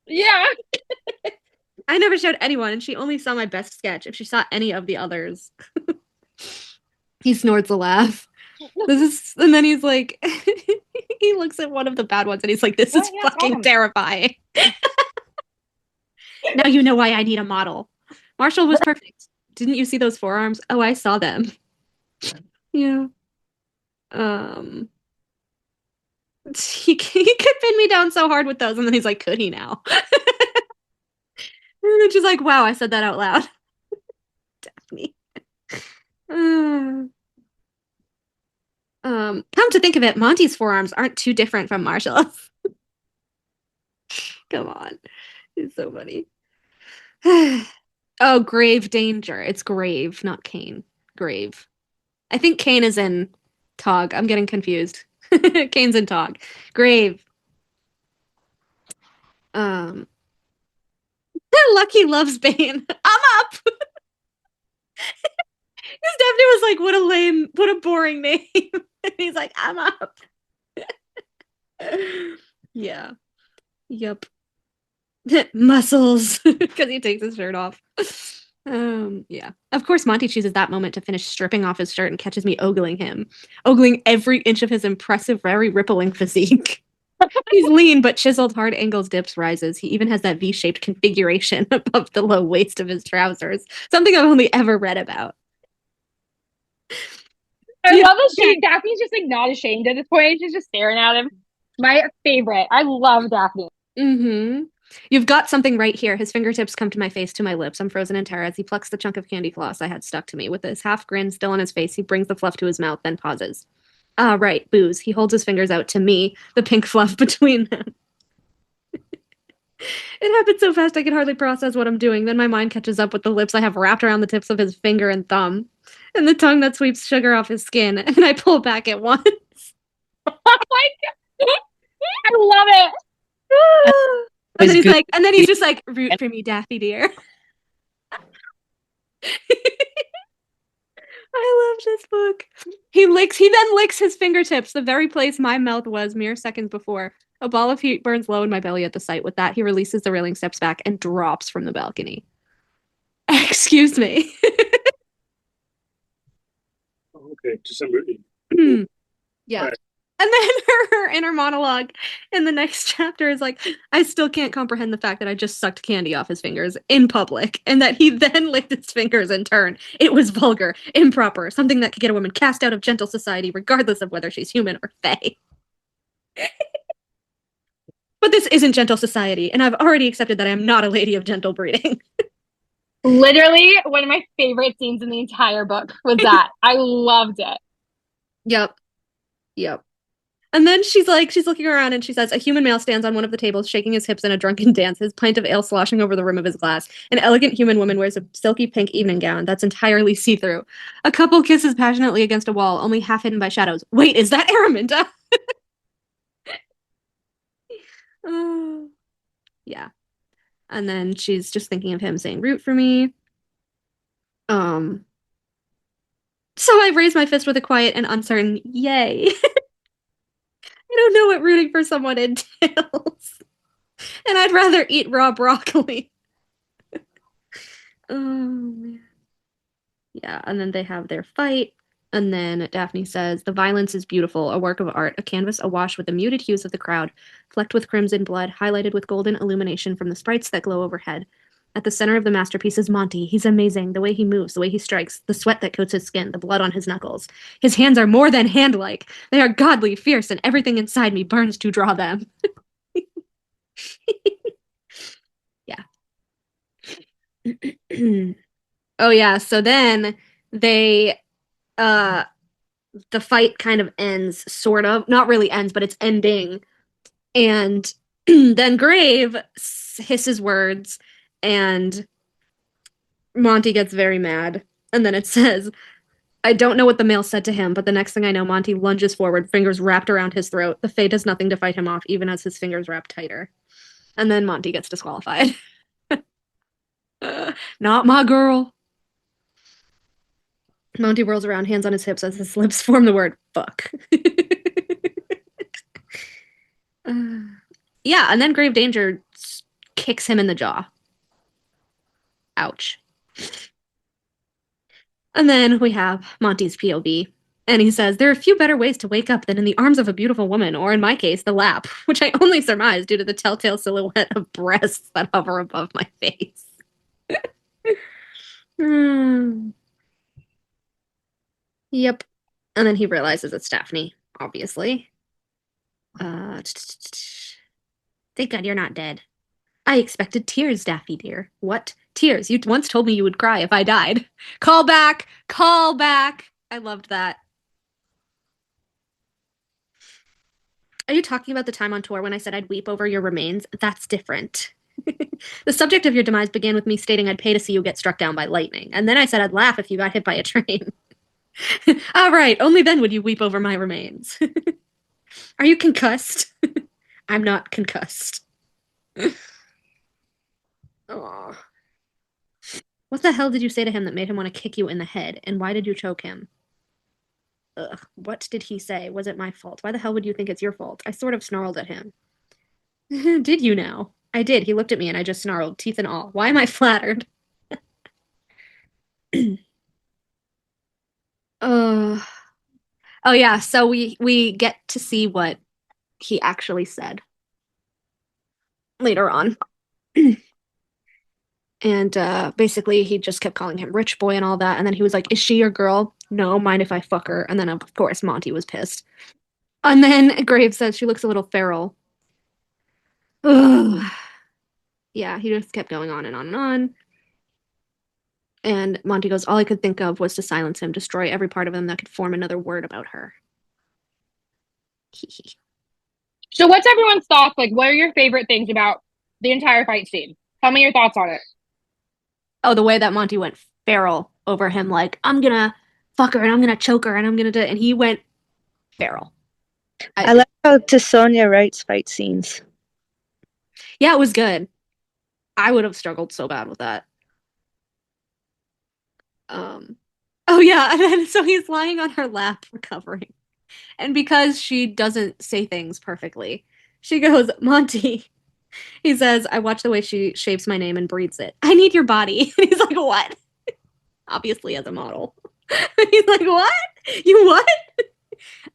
Yeah. I never showed anyone, and she only saw my best sketch. If she saw any of the others. He snorts a laugh. And then he's like, he looks at one of the bad ones and he's like, this is fucking terrifying. Now you know why I need a model. Marshall was perfect. Didn't you see those forearms? Oh, I saw them. Yeah. He could pin me down so hard with those, and then he's like, could he now? And then she's like, wow, I said that out loud. Daphne. Come to think of it, Monty's forearms aren't too different from Marshall's. Come on. It's so funny. Oh, grave danger. It's grave, not Kane. Grave. I think Kane is in Tog. I'm getting confused. Kane's in Tog. Grave. Lucky loves Bane. I'm up. Because Daphne was like, what a boring name. And he's like, I'm up. Yeah. Yep. Muscles. Because he takes his shirt off. Yeah. Of course, Monty chooses that moment to finish stripping off his shirt and catches me ogling him. Ogling every inch of his impressive, very rippling physique. He's lean, but chiseled, hard angles, dips, rises. He even has that V-shaped configuration above the low waist of his trousers. Something I've only ever read about. I love that Daphne's just like not ashamed at this point. She's just staring at him. My favorite. I love Daphne. Mm-hmm. You've got something right here. His fingertips come to my face, to my lips. I'm frozen in terror as he plucks the chunk of candy floss I had stuck to me. With his half grin still on his face, he brings the fluff to his mouth, then pauses. Ah, right, booze. He holds his fingers out to me, the pink fluff between them. It happened so fast I could hardly process what I'm doing. Then my mind catches up with the lips I have wrapped around the tips of his finger and thumb, and the tongue that sweeps sugar off his skin, and I pull back at once. Oh my God. I love it. And then he's like, and then he's just like, root for me, Daffy dear. I love this book. He then licks his fingertips, the very place my mouth was mere seconds before. A ball of heat burns low in my belly at the sight. With that, he releases the railing, steps back, and drops from the balcony. Excuse me. Okay, December 8th. Yeah. Right. And then her inner monologue in the next chapter is like, I still can't comprehend the fact that I just sucked candy off his fingers in public, and that he then licked his fingers in turn. It was vulgar, improper, something that could get a woman cast out of gentle society, regardless of whether she's human or fae. But this isn't gentle society, and I've already accepted that I am not a lady of gentle breeding. Literally, one of my favorite scenes in the entire book was that. I loved it. Yep. And then she's looking around and she says, a human male stands on one of the tables, shaking his hips in a drunken dance, his pint of ale sloshing over the rim of his glass. An elegant human woman wears a silky pink evening gown that's entirely see-through. A couple kisses passionately against a wall, only half hidden by shadows. Wait, is that Araminta? Yeah. And then she's just thinking of him saying, root for me. So I raise my fist with a quiet and uncertain yay. I don't know what rooting for someone entails. And I'd rather eat raw broccoli. Oh, man. Yeah, and then they have their fight. And then Daphne says, the violence is beautiful, a work of art, a canvas awash with the muted hues of the crowd, flecked with crimson blood, highlighted with golden illumination from the sprites that glow overhead. At the center of the masterpiece is Monty. He's amazing. The way he moves, the way he strikes, the sweat that coats his skin, the blood on his knuckles. His hands are more than hand-like. They are godly, fierce, and everything inside me burns to draw them. Yeah. Oh, yeah. So then they, the fight kind of ends, sort of. Not really ends, but it's ending. And then Grave hisses words, and Monty gets very mad. And then it says, I don't know what the male said to him, but the next thing I know, Monty lunges forward, fingers wrapped around his throat. The Fae does nothing to fight him off, even as his fingers wrap tighter. And then Monty gets disqualified. Not my girl. Monty whirls around, hands on his hips as his lips form the word fuck. Yeah, and then Grave Danger kicks him in the jaw. Ouch. And then we have Monty's POV. And he says, there are few better ways to wake up than in the arms of a beautiful woman, or in my case, the lap, which I only surmise due to the telltale silhouette of breasts that hover above my face. Yep. And then he realizes it's Daphne, obviously. Thank God you're not dead. I expected tears, Daphne dear. What? Tears? You once told me you would cry if I died. Call back! Call back! I loved that. Are you talking about the time on tour when I said I'd weep over your remains? That's different. The subject of your demise began with me stating I'd pay to see you get struck down by lightning. And then I said I'd laugh if you got hit by a train. All right, only then would you weep over my remains. Are you concussed? I'm not concussed. Oh. What the hell did you say to him that made him want to kick you in the head? And why did you choke him? Ugh, what did he say? Was it my fault? Why the hell would you think it's your fault? I sort of snarled at him. Did you now? I did. He looked at me and I just snarled, teeth and all. Why am I flattered? Oh yeah, so we get to see what he actually said later on. And basically he just kept calling him rich boy and all that, and then he was like, is she your girl? No, mind if I fuck her? And then of course Monty was pissed. And then Graves says she looks a little feral. Ugh. Yeah, he just kept going on and on and on. And Monty goes, all I could think of was to silence him, destroy every part of him that could form another word about her. So what's everyone's thoughts? Like, what are your favorite things about the entire fight scene? Tell me your thoughts on it. Oh, the way that Monty went feral over him, like, I'm gonna fuck her and I'm gonna choke her and I'm gonna do, and he went feral. I like how Tessonja writes fight scenes. Yeah, it was good. I would have struggled so bad with that. Oh yeah, and then so he's lying on her lap recovering. And because she doesn't say things perfectly, she goes, Monty. He says, I watch the way she shapes my name and breathes it. I need your body. And he's like, what? Obviously as a model. He's like, what? You what?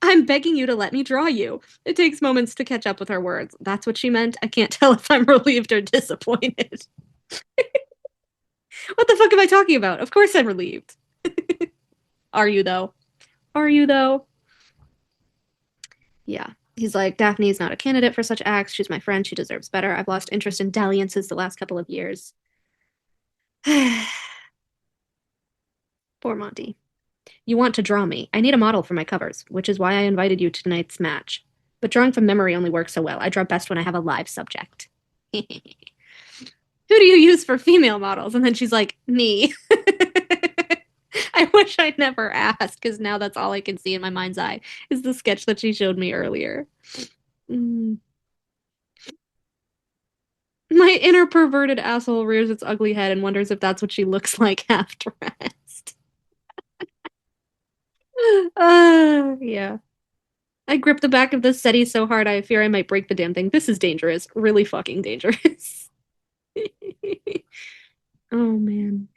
I'm begging you to let me draw you. It takes moments to catch up with her words. That's what she meant. I can't tell if I'm relieved or disappointed. What the fuck am I talking about? Of course I'm relieved. Are you though? Are you though? Yeah. He's like, Daphne is not a candidate for such acts. She's my friend. She deserves better. I've lost interest in dalliances the last couple of years. Poor Monty. You want to draw me. I need a model for my covers, which is why I invited you to tonight's match. But drawing from memory only works so well. I draw best when I have a live subject. Who do you use for female models? And then she's like, me. I wish I'd never asked, because now that's all I can see in my mind's eye is the sketch that she showed me earlier. My inner perverted asshole rears its ugly head and wonders if that's what she looks like half dressed. Yeah. I grip the back of the settee so hard I fear I might break the damn thing. This is dangerous. Really fucking dangerous. Oh, man.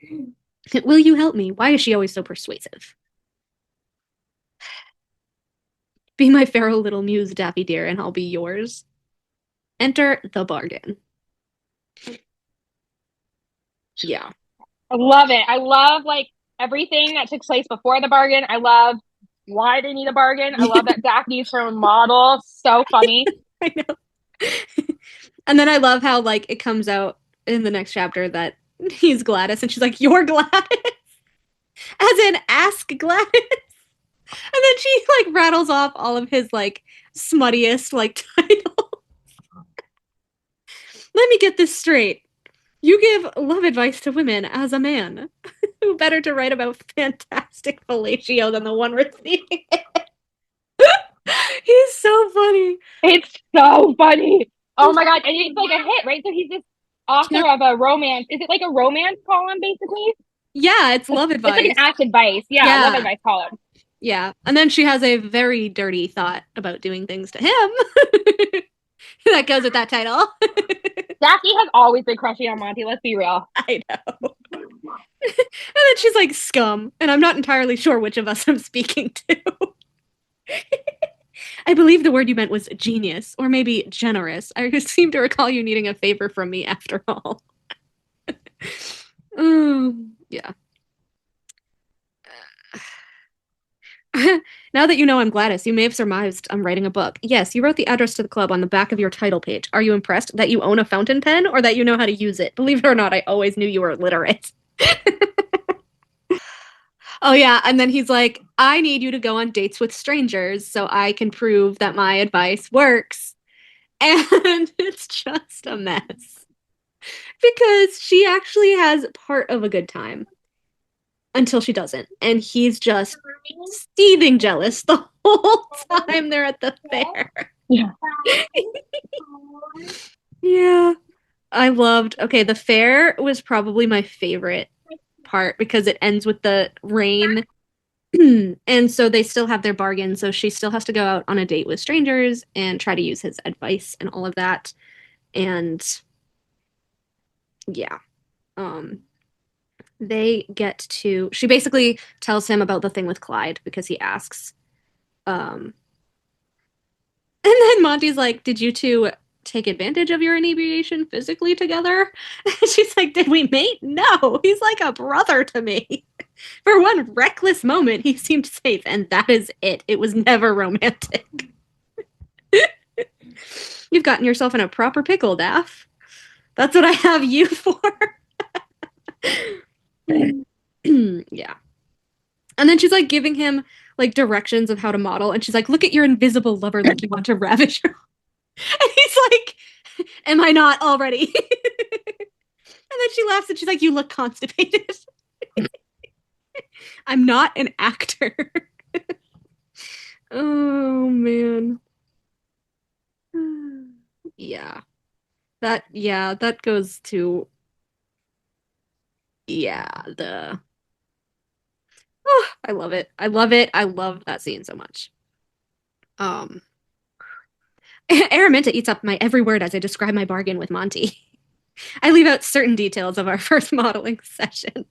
Will you help me? Why is she always so persuasive? Be my feral little muse, Daffy dear, and I'll be yours. Enter the bargain. Yeah. I love it. I love like everything that took place before the bargain. I love why they need a bargain. I love that Daphne's her model. So funny. I know. And then I love how like it comes out in the next chapter that he's Gladys, and she's like, "You're Gladys," as in ask Gladys. And then she like rattles off all of his like smuttiest like titles. Let me get this straight. You give love advice to women as a man. Who better to write about fantastic fellatio than the one receiving it? He's so funny. It's so funny. Oh my god. And it's like a hit, right? So he's this author of a romance. Is it like a romance column, basically? Yeah, it's love advice. It's like an ask advice. Yeah, love advice column. Yeah. And then she has a very dirty thought about doing things to him. That goes with that title. Daphne has always been crushing on Monty, let's be real. I know. And then she's like, scum. And I'm not entirely sure which of us I'm speaking to. I believe the word you meant was genius, or maybe generous. I seem to recall you needing a favor from me after all. Yeah. Now that you know I'm Gladys, you may have surmised I'm writing a book. Yes, you wrote the address to the club on the back of your title page. Are you impressed that you own a fountain pen or that you know how to use it? Believe it or not, I always knew you were illiterate. Oh, yeah. And then he's like, I need you to go on dates with strangers so I can prove that my advice works. And it's just a mess. Because she actually has part of a good time. Until she doesn't. And he's just seething jealous the whole time they're at the fair. Yeah. Yeah. I loved, okay, the fair was probably my favorite part because it ends with the rain. And so they still have their bargain. So she still has to go out on a date with strangers and try to use his advice and all of that. And yeah. They get to, she basically tells him about the thing with Clyde because he asks. And then Monty's like, did you two take advantage of your inebriation physically together? And she's like, did we mate? No, he's like a brother to me. For one reckless moment, he seemed safe, and that is it. It was never romantic. You've gotten yourself in a proper pickle, Daff. That's what I have you for. Yeah. And then she's like giving him like directions of how to model, and she's like, look at your invisible lover like you want to ravish her. And he's like, am I not already? And then she laughs and she's like, you look constipated. I'm not an actor. Oh man. Yeah. That goes to oh, I love it. I love it. I love that scene so much. Araminta eats up my every word as I describe my bargain with Monty. I leave out certain details of our first modeling session,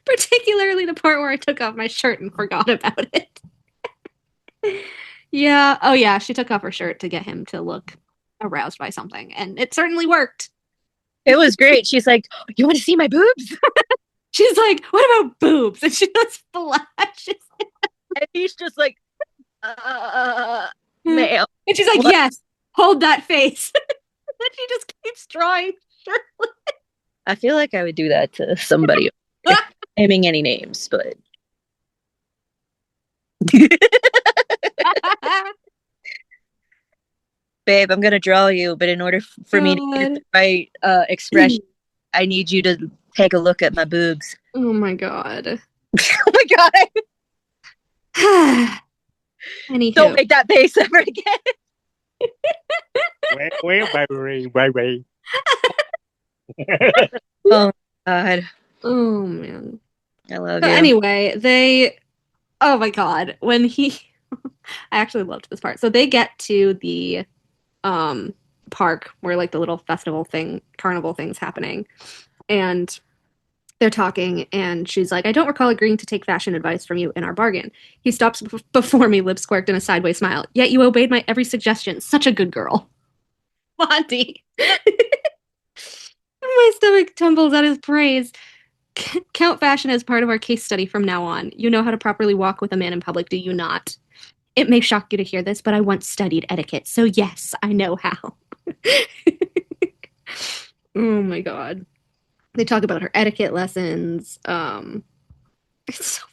particularly the part where I took off my shirt and forgot about it. Yeah. Oh, yeah. She took off her shirt to get him to look aroused by something, and it certainly worked. It was great. She's like, you want to see my boobs? She's like, what about boobs? And she does flashes. And he's just like, ma'am. And she's like, What? yes, hold that face. And then she just keeps drawing shirtless. I feel like I would do that to somebody. Naming any names, but babe, I'm gonna draw you, but in order for me to get the right expression, I need you to take a look at my boobs. Oh my god. Oh my god! Anywho. Don't make that face ever again. Wait. Oh god. Oh man. I love So you. anyway, oh my god, when he I actually loved this part. So they get to the park where like the little carnival thing's happening, and they're talking, and she's like, I don't recall agreeing to take fashion advice from you in our bargain. He stops before me, lips squarked in a sideways smile. Yet you obeyed my every suggestion. Such a good girl. Monty. My stomach tumbles at his praise. Count fashion as part of our case study from now on. You know how to properly walk with a man in public, do you not? It may shock you to hear this, but I once studied etiquette, so yes, I know how. Oh my god. They talk about her etiquette lessons. It's so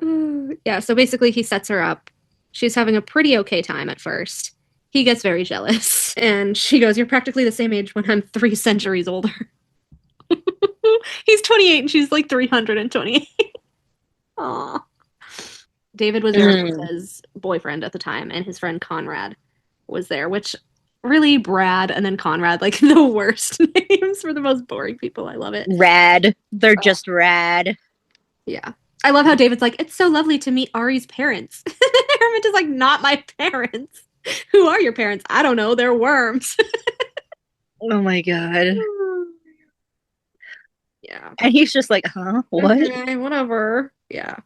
funny. Yeah, so basically he sets her up. She's having a pretty okay time at first. He gets very jealous, and she goes, "You're practically the same age when I'm 3 centuries older." He's 28 and she's like 328. Aw. David was Erica's boyfriend at the time, and his friend Conrad was there, which really Brad and then Conrad, like the worst names for the most boring people. I love it. Rad. They're just rad. Yeah. I love how David's like, it's so lovely to meet Ari's parents. Hermit is like, not my parents. Who are your parents? I don't know. They're worms. Oh my god. Yeah. And he's just like, huh? What? Okay, whatever. Yeah.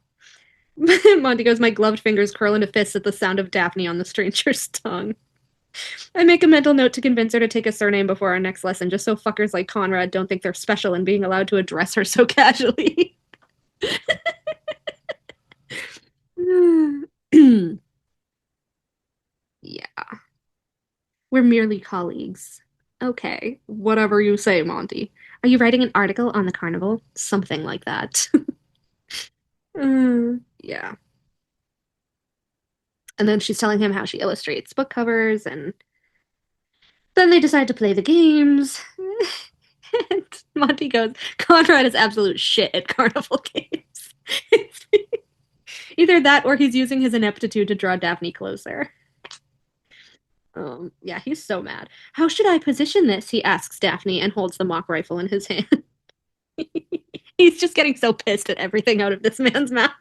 Monty goes, my gloved fingers curl into fists at the sound of Daphne on the stranger's tongue. I make a mental note to convince her to take a surname before our next lesson, just so fuckers like Conrad don't think they're special in being allowed to address her so casually. Yeah. We're merely colleagues. Okay, whatever you say, Monty. Are you writing an article on the carnival? Something like that. Yeah. And then she's telling him how she illustrates book covers, and then they decide to play the games. And Monty goes, Conrad is absolute shit at carnival games. Either that or he's using his ineptitude to draw Daphne closer. Yeah, he's so mad. How should I position this? He asks Daphne and holds the mock rifle in his hand. He's just getting so pissed at everything out of this man's mouth.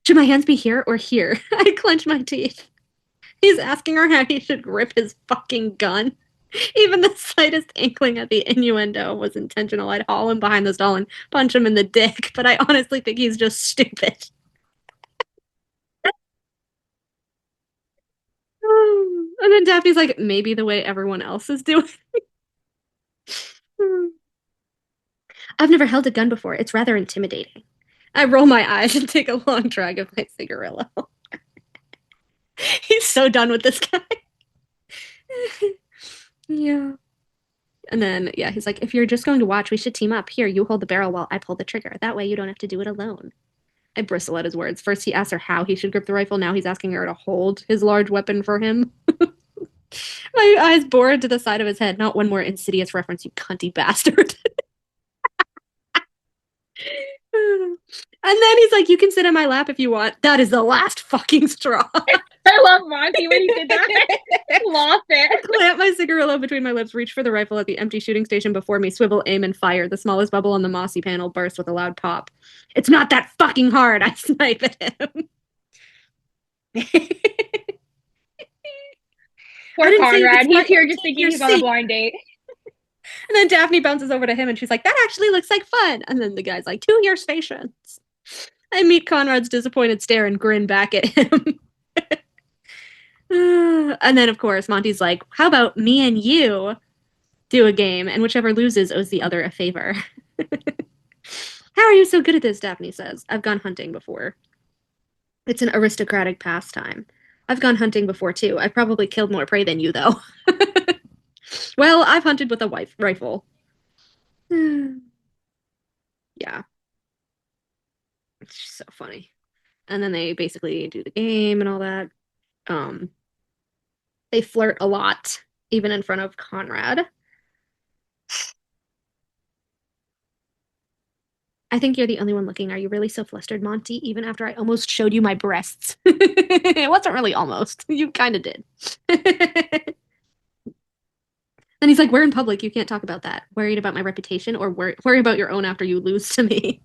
Should my hands be here or here? I clench my teeth. He's asking her how he should grip his fucking gun. Even the slightest inkling at the innuendo was intentional. I'd haul him behind the stall and punch him in the dick, but I honestly think he's just stupid. And then Daphne's like, maybe the way everyone else is doing. I've never held a gun before. It's rather intimidating. I roll my eyes and take a long drag of my cigarillo. He's so done with this guy. Yeah. And then, yeah, he's like, if you're just going to watch, we should team up. Here, you hold the barrel while I pull the trigger. That way you don't have to do it alone. I bristle at his words. First, he asks her how he should grip the rifle. Now he's asking her to hold his large weapon for him. My eyes bored to the side of his head. Not one more insidious reference, you cunty bastard. And then he's like, you can sit in my lap if you want. That is the last fucking straw. I love Monty when he did that. I lost it. I clamp my cigarillo between my lips, reach for the rifle at the empty shooting station before me, swivel, aim, and fire. The smallest bubble on the mossy panel bursts with a loud pop. It's not that fucking hard. I snipe at him. Poor Conrad. He's here just thinking he's on a blind date. And then Daphne bounces over to him and she's like, that actually looks like fun. And then the guy's like, 2 year stations. I meet Conrad's disappointed stare and grin back at him. And then, of course, Monty's like, how about me and you do a game, and whichever loses owes the other a favor. How are you so good at this? Daphne says. I've gone hunting before. It's an aristocratic pastime. I've gone hunting before, too. I've probably killed more prey than you, though. Well, I've hunted with a rifle. Yeah. It's just so funny. And then they basically do the game and all that. They flirt a lot, even in front of Conrad. I think you're the only one looking. Are you really so flustered, Monty? Even after I almost showed you my breasts. It wasn't really almost. You kind of did. And he's like, we're in public. You can't talk about that. Worried about my reputation or worry about your own after you lose to me.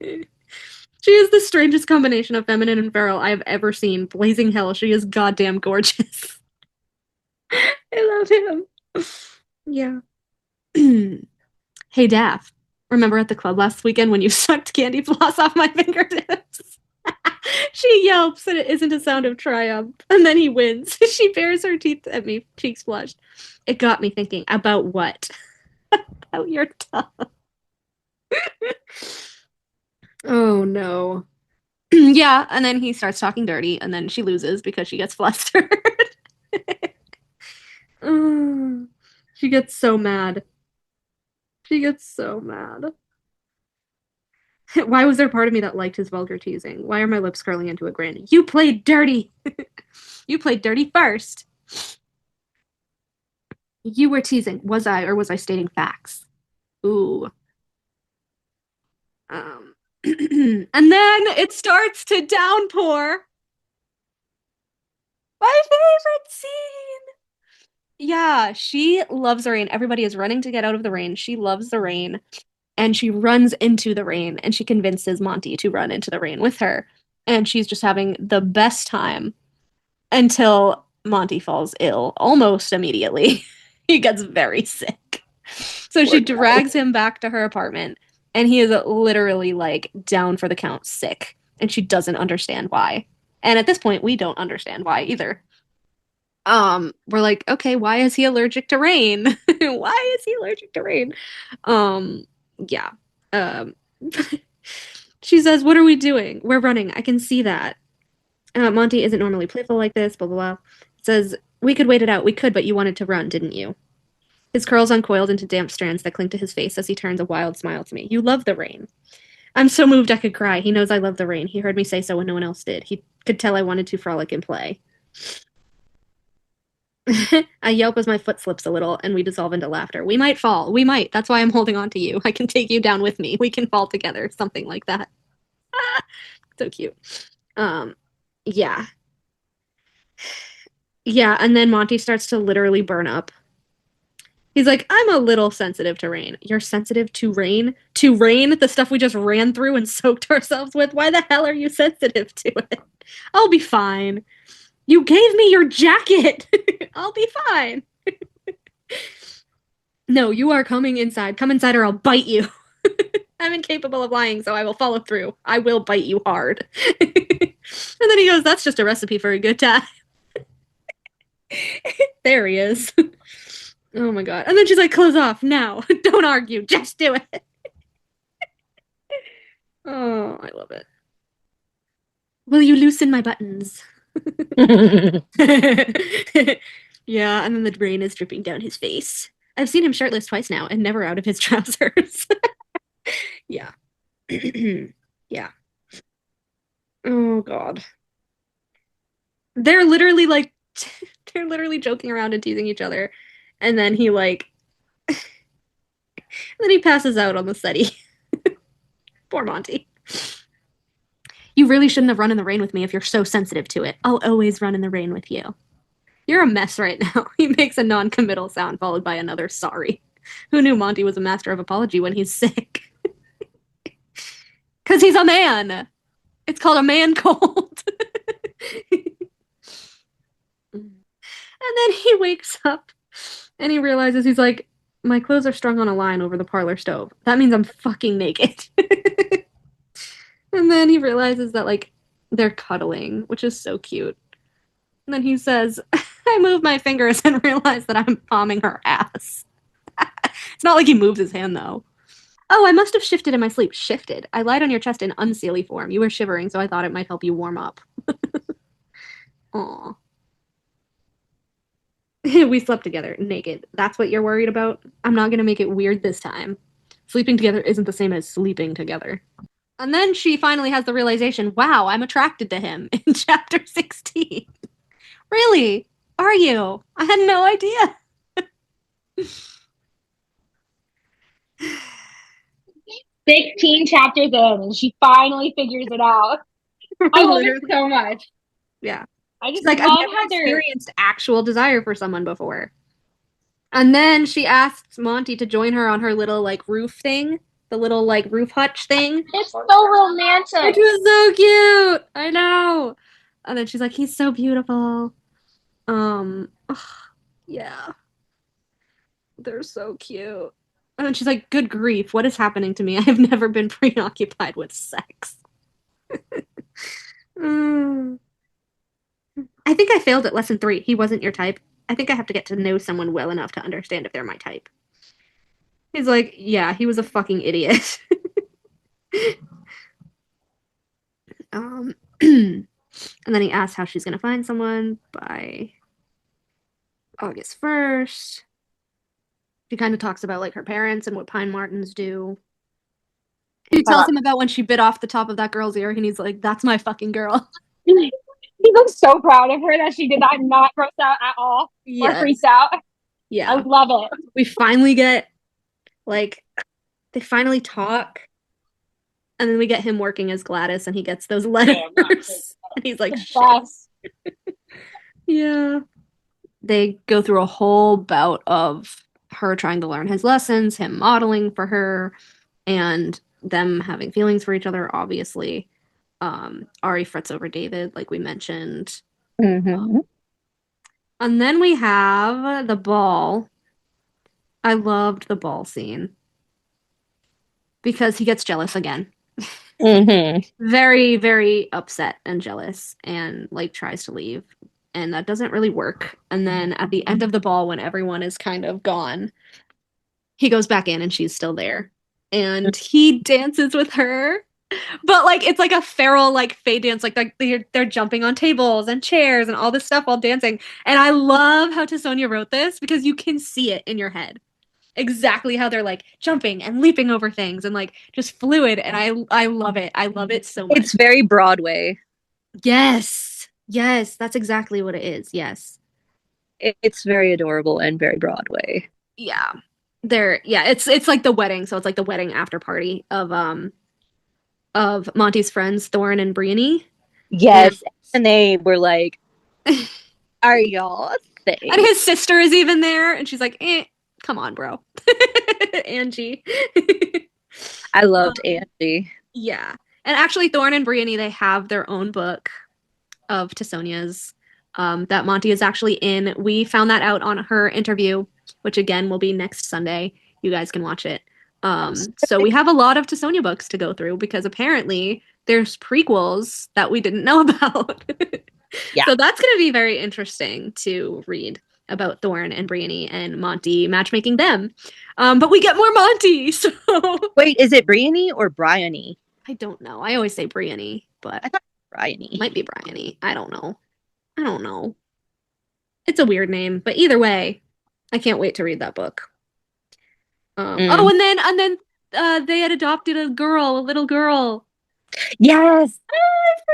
She is the strangest combination of feminine and feral I have ever seen. Blazing hell, she is goddamn gorgeous. I love him. Yeah. Hey, Daff. Remember at the club last weekend when you sucked candy floss off my fingertips? She yelps, and it isn't a sound of triumph. And then he wins. She bares her teeth at me, cheeks flushed. It got me thinking, about what? About your tongue. Oh, no. Yeah, and then he starts talking dirty, and then she loses because she gets flustered. She gets so mad. She gets so mad. Why was there part of me that liked his vulgar teasing? Why are my lips curling into a grin? You played dirty! You played dirty first. You were teasing. Was I, or was I stating facts? Ooh. And then it starts to downpour. My favorite scene! Yeah, she loves the rain. Everybody is running to get out of the rain. She loves the rain. And she runs into the rain and she convinces Monty to run into the rain with her. And she's just having the best time until Monty falls ill almost immediately. He gets very sick. So she drags him back to her apartment and he is literally like down for the count sick. And she doesn't understand why. And at this point, we don't understand why either. We're like, okay, why is he allergic to rain? Why is he allergic to rain? Yeah. She says, what are we doing? We're running. I can see that. Monty isn't normally playful like this, blah, blah, blah. Says, we could wait it out. We could, but you wanted to run, didn't you? His curls uncoiled into damp strands that cling to his face as he turns a wild smile to me. You love the rain. I'm so moved I could cry. He knows I love the rain. He heard me say so when no one else did. He could tell I wanted to frolic and play. I yelp as my foot slips a little, and we dissolve into laughter. We might fall. We might. That's why I'm holding on to you. I can take you down with me. We can fall together. Something like that. So cute. Yeah. Yeah, and then Monty starts to literally burn up. He's like, I'm a little sensitive to rain. You're sensitive to rain? To rain? The stuff we just ran through and soaked ourselves with? Why the hell are you sensitive to it? I'll be fine. You gave me your jacket. I'll be fine. No, you are coming inside. Come inside or I'll bite you. I'm incapable of lying, so I will follow through. I will bite you hard. And then he goes, that's just a recipe for a good time. There he is. Oh my god. And then she's like, close off now. Don't argue. Just do it. Oh, I love it. Will you loosen my buttons? Yeah, and then the rain is dripping down his face. I've seen him shirtless twice now and never out of his trousers. Yeah. Yeah. Oh god. They're literally like they're literally joking around and teasing each other. And then he like then he passes out on the settee. Poor Monty. You really shouldn't have run in the rain with me if you're so sensitive to it. I'll always run in the rain with you. You're a mess right now. He makes a non-committal sound followed by another sorry. Who knew Monty was a master of apology when he's sick? Because he's a man. It's called a man cold. And then he wakes up and he realizes he's like, my clothes are strung on a line over the parlor stove. That means I'm fucking naked. And then he realizes that, like, they're cuddling, which is so cute. And then he says, I move my fingers and realize that I'm palming her ass. It's not like he moves his hand, though. Oh, I must have shifted in my sleep. Shifted. I lied on your chest in unseelie form. You were shivering, so I thought it might help you warm up. Aw. We slept together, naked. That's what you're worried about? I'm not going to make it weird this time. Sleeping together isn't the same as sleeping together. And then she finally has the realization, wow, I'm attracted to him in chapter 16. Really? Are you? I had no idea. 16 chapters in, and she finally figures it out. I love it so much. Yeah. I She's just like, I've love never how they're. experienced actual desire for someone before. And then she asks Monty to join her on her little like roof thing, the little like roof hutch thing. It's so romantic. Which was so cute. I know. And then she's like, he's so beautiful. Ugh, yeah. They're so cute. And then she's like, good grief, what is happening to me? I have never been preoccupied with sex. Mm. I think I failed at lesson 3. He wasn't your type. I think I have to get to know someone well enough to understand if they're my type. He's like, yeah, he was a fucking idiot. And then he asks how she's gonna find someone by August 1st. She kind of talks about like her parents and what Pine Martins do. He tells him about when she bit off the top of that girl's ear, and he's like, that's my fucking girl. He looks so proud of her that she did that, not grossed out at all or freaked out. Yeah. I love it. We finally get, like, they finally talk. And then we get him working as Gladys, and he gets those letters. And he's like, Yes. Yeah. They go through a whole bout of her trying to learn his lessons, him modeling for her, and them having feelings for each other, obviously. Ari frets over David, like we mentioned. Mm-hmm. And then we have the ball. I loved the ball scene. Because he gets jealous again. Mm-hmm. Very, very upset and jealous and like tries to leave. And that doesn't really work. And then at the end of the ball, when everyone is kind of gone, he goes back in and she's still there. And he dances with her. But like it's like a feral like fey dance, like they're jumping on tables and chairs and all this stuff while dancing. And I love how Tessonja wrote this because you can see it in your head. Exactly how they're like jumping and leaping over things and like just fluid, and I love it. I love it so much. It's very Broadway. Yes. Yes, that's exactly what it is. Yes. It's very adorable and very Broadway. Yeah. It's like the wedding, so it's like the wedding after party of Monty's friends, Thorne and Briony. Yes. And they were like, are y'all a thing? And his sister is even there, and she's like, come on, bro. Angie. I loved Angie. Yeah. And actually, Thorne and Briony, they have their own book of Tessonja's that Monty is actually in. We found that out on her interview, which again will be next Sunday. You guys can watch it. So we have a lot of Tessonja books to go through because apparently there's prequels that we didn't know about. Yeah. So that's going to be very interesting to read about Thorne and Briony and Monty matchmaking them. But we get more Monty, so... Wait, is it Briony or Bryony? I don't know. I always say Briony, but... I thought Bryony. It might be Bryony. I don't know. It's a weird name, but either way, I can't wait to read that book. Oh, and then they had adopted a little girl. Yes.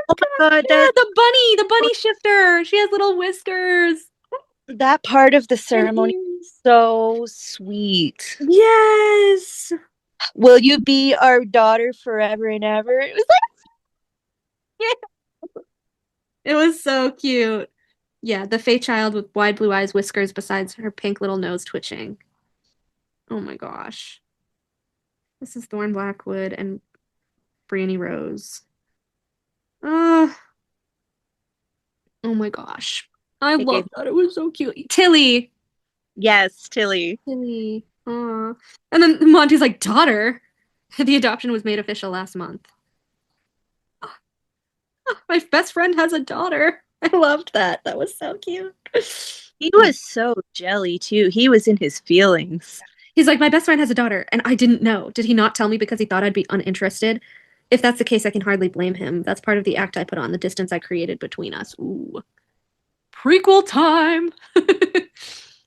Oh my God, yeah, the bunny shifter. She has little whiskers. That part of the ceremony is so sweet. Yes. Will you be our daughter forever and ever? It was like, yeah. It was so cute. Yeah, the Fey child with wide blue eyes, whiskers, besides her pink little nose twitching. Oh my gosh. This is Thorne Blackwood and Briony Rose. Oh my gosh. I love that. It was so cute. Tilly. Yes, Tilly. Tilly. Aw. And then Monty's like, daughter? The adoption was made official last month. My best friend has a daughter. I loved that. That was so cute. He was so jelly, too. He was in his feelings. He's like, my best friend has a daughter, and I didn't know. Did he not tell me because he thought I'd be uninterested? If that's the case, I can hardly blame him. That's part of the act I put on, the distance I created between us. Ooh. Prequel time!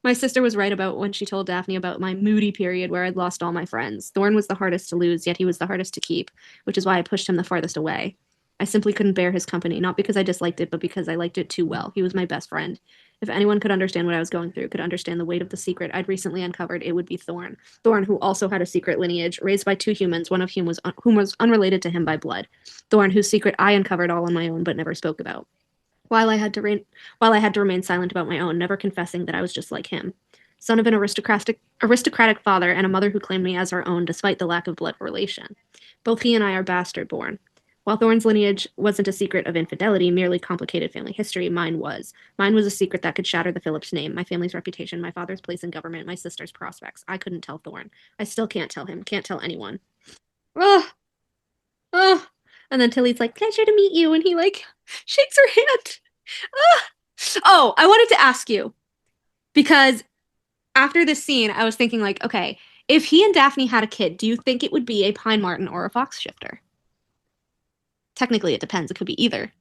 My sister was right about when she told Daphne about my moody period where I'd lost all my friends. Thorne was the hardest to lose, yet he was the hardest to keep, which is why I pushed him the farthest away. I simply couldn't bear his company, not because I disliked it, but because I liked it too well. He was my best friend. If anyone could understand what I was going through, could understand the weight of the secret I'd recently uncovered, it would be Thorn. Thorn, who also had a secret lineage, raised by 2 humans, one of whom was unrelated to him by blood. Thorn, whose secret I uncovered all on my own, but never spoke about. While I had to remain silent about my own, never confessing that I was just like him. Son of an aristocratic father and a mother who claimed me as her own despite the lack of blood relation. Both he and I are bastard born. While Thorn's lineage wasn't a secret of infidelity, merely complicated family history, mine was. Mine was a secret that could shatter the Phillips name, my family's reputation, my father's place in government, my sister's prospects. I couldn't tell Thorn. I still can't tell him, can't tell anyone. Ugh. Ugh. And then Tilly's like, pleasure to meet you. And he like shakes her hand. Ugh. Oh, I wanted to ask you, because after this scene, I was thinking like, okay, if he and Daphne had a kid, do you think it would be a Pine Marten or a Fox Shifter? Technically, it depends. It could be either.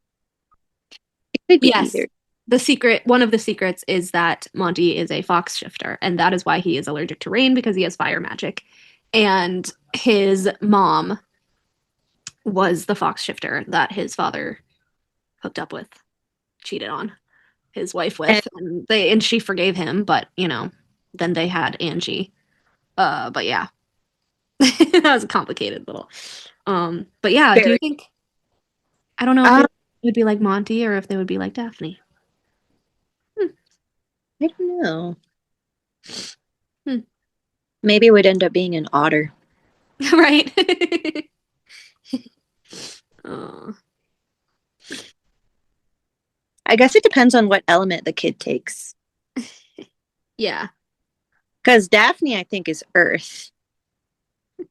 It could be Yes. either. One of the secrets is that Monty is a Fox Shifter, and that is why he is allergic to rain, because he has fire magic. And his mom was the Fox Shifter that his father hooked up with, cheated on his wife with, and she forgave him, but then they had Angie. But yeah. That was a complicated little. But yeah, do you think, I don't know if they would be like Monty or if they would be like Daphne. I don't know. Hmm. Maybe it would end up being an otter. Right. Oh. I guess it depends on what element the kid takes. Yeah. Because Daphne, I think, is earth. And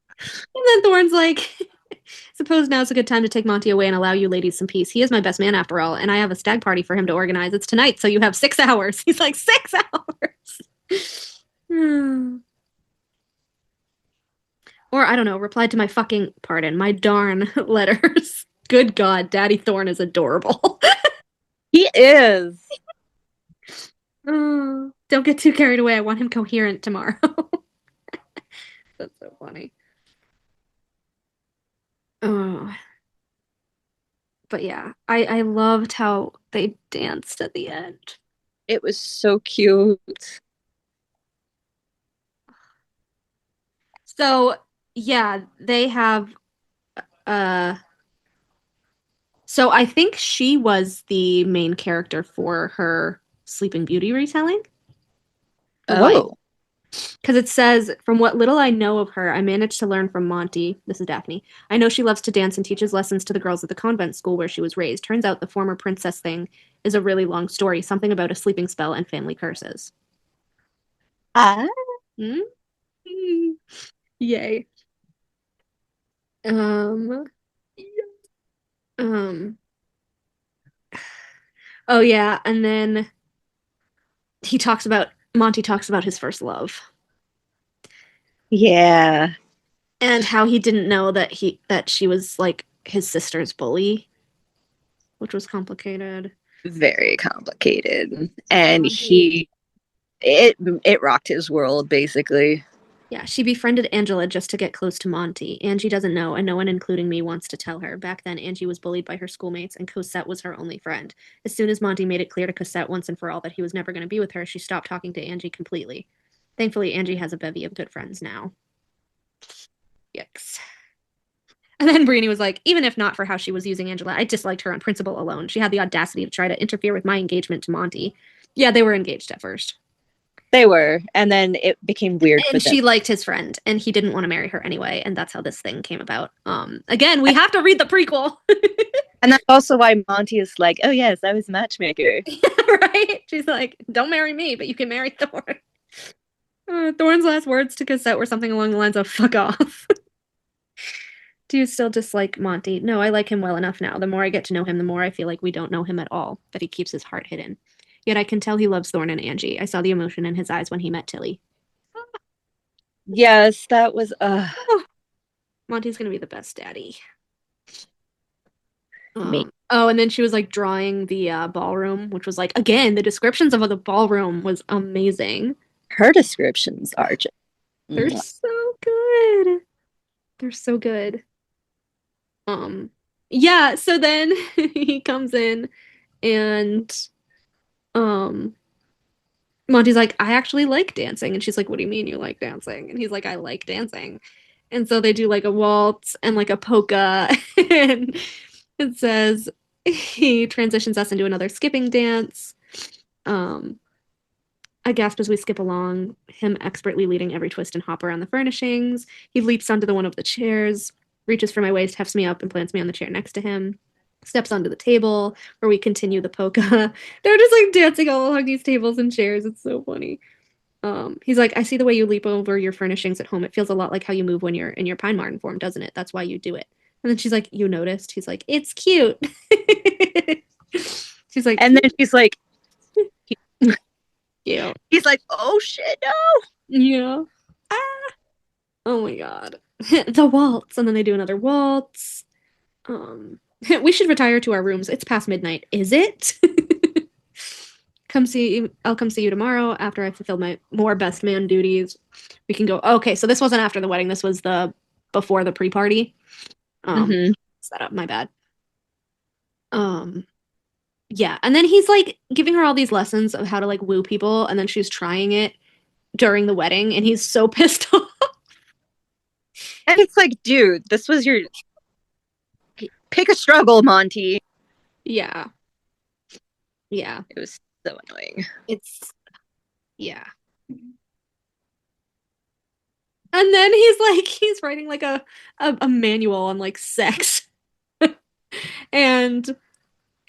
then Thorne's like, suppose now's a good time to take Monty away and allow you ladies some peace. He is my best man after all, and I have a stag party for him to organize. It's tonight, so you have 6 hours. He's like, 6 hours. Or, I don't know, replied to my my darn letters. Good God, Daddy Thorne is adorable. He is. Don't get too carried away. I want him coherent tomorrow. That's so funny. Oh. But yeah, I loved how they danced at the end. It was so cute. So, yeah, they have so I think she was the main character for her Sleeping Beauty retelling. Oh. Because it says, from what little I know of her, I managed to learn from Monty. This is Daphne. I know she loves to dance and teaches lessons to the girls at the convent school where she was raised. Turns out the former princess thing is a really long story, something about a sleeping spell and family curses. Ah. Yay. Oh yeah, and then Monty talks about his first love. Yeah. And how he didn't know that she was like his sister's bully, which was complicated. Very complicated. And it rocked his world, basically. Yeah, she befriended Angela just to get close to Monty. Angie doesn't know, and no one, including me, wants to tell her. Back then, Angie was bullied by her schoolmates, and Cosette was her only friend. As soon as Monty made it clear to Cosette once and for all that he was never going to be with her, she stopped talking to Angie completely. Thankfully, Angie has a bevy of good friends now. Yikes. And then Brienne was like, even if not for how she was using Angela, I disliked her on principle alone. She had the audacity to try to interfere with my engagement to Monty. Yeah, they were engaged at first. They were, and then it became weird for them. And she liked his friend, and he didn't want to marry her anyway, and that's how this thing came about. Again, we have to read the prequel. And that's also why Monty is like, oh yes, I was a matchmaker. Right? She's like, don't marry me, but you can marry Thorne. Thorne's last words to Cosette were something along the lines of, fuck off. Do you still dislike Monty? No, I like him well enough now. The more I get to know him, the more I feel like we don't know him at all, that he keeps his heart hidden. Yet I can tell he loves Thorne and Angie. I saw the emotion in his eyes when he met Tilly. Yes, that was Monty's gonna be the best daddy. Me. Oh, and then she was like drawing the ballroom, which was like, again, the descriptions of the ballroom was amazing. Her descriptions are just They're so good. They're so good. Yeah, so then he comes in and Monty's like, I actually like dancing. And she's like, what do you mean you like dancing? And he's like, I like dancing. And so they do like a waltz and like a polka. And it says he transitions us into another skipping dance. Um, I gasp as we skip along, him expertly leading every twist and hop around the furnishings. He leaps onto the one of the chairs, reaches for my waist, hefts me up, and plants me on the chair next to him. Steps onto the table where we continue the polka. They're just like dancing all along these tables and chairs. It's so funny. He's like, I see the way you leap over your furnishings at home. It feels a lot like how you move when you're in your Pine Martin form, doesn't it? That's why you do it. And then she's like, you noticed? He's like, it's cute. She's like, And then she's like, cute. he's like, oh shit, no. Yeah. Ah. Oh my god. The waltz. And then they do another waltz. We should retire to our rooms. It's past midnight. Is it? I'll come see you tomorrow after I fulfill my more best man duties. We can go. Okay, so this wasn't after the wedding. This was the before the pre-party. Set up, my bad. Yeah, and then he's like giving her all these lessons of how to like woo people, and then she's trying it during the wedding, and he's so pissed off. And it's like, dude, this was your pick a struggle, Monty. Yeah. Yeah. It was so annoying. Yeah. And then he's writing like a manual on like sex. And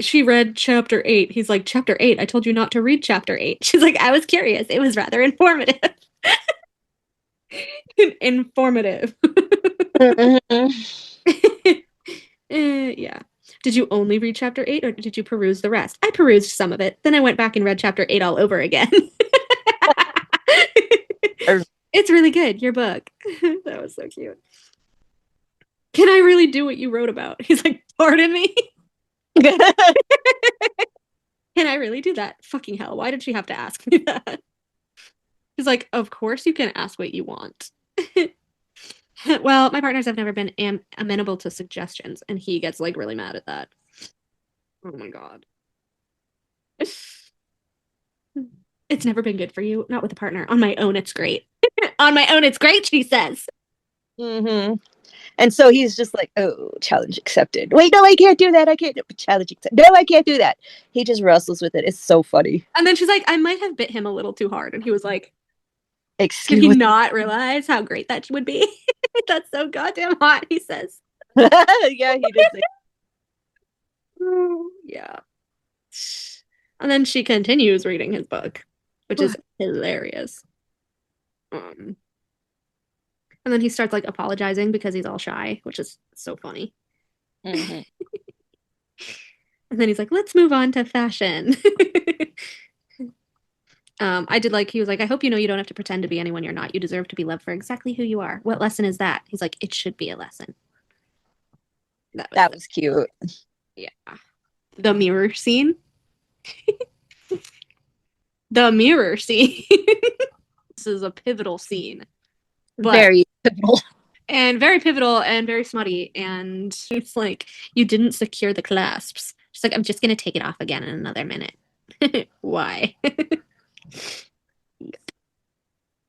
she read chapter 8. He's like, chapter 8? I told you not to read chapter 8. She's like, I was curious. It was rather informative. Informative. Yeah. Did you only read chapter 8 or did you peruse the rest? I perused some of it. Then I went back and read chapter 8 all over again. It's really good, your book. That was so cute. Can I really do what you wrote about? He's like, pardon me? Can I really do that? Fucking hell, why did she have to ask me that? He's like, of course you can ask what you want. Well, my partners have never been amenable to suggestions, and he gets like really mad at that. Oh my god. It's never been good for you. Not with a partner. On my own, it's great. On my own, it's great, she says. And so he's just like, oh, challenge accepted. Wait, no, I can't do that. I can't. Challenge accepted. No, I can't do that. He just wrestles with it. It's so funny. And then she's like, I might have bit him a little too hard. And he was like, Excuse did he me. not realize how great that would be? That's so goddamn hot, he says. Yeah, he did say. Yeah. And then she continues reading his book, which is hilarious. And then he starts like apologizing because he's all shy, which is so funny. And then he's like, let's move on to fashion. I did like, he was like, I hope you know you don't have to pretend to be anyone you're not. You deserve to be loved for exactly who you are. What lesson is that? He's like, it should be a lesson. That was cute. Yeah. The mirror scene. The mirror scene. This is a pivotal scene. Very pivotal. And very pivotal and very smutty. And it's like, you didn't secure the clasps. She's like, I'm just going to take it off again in another minute. Why?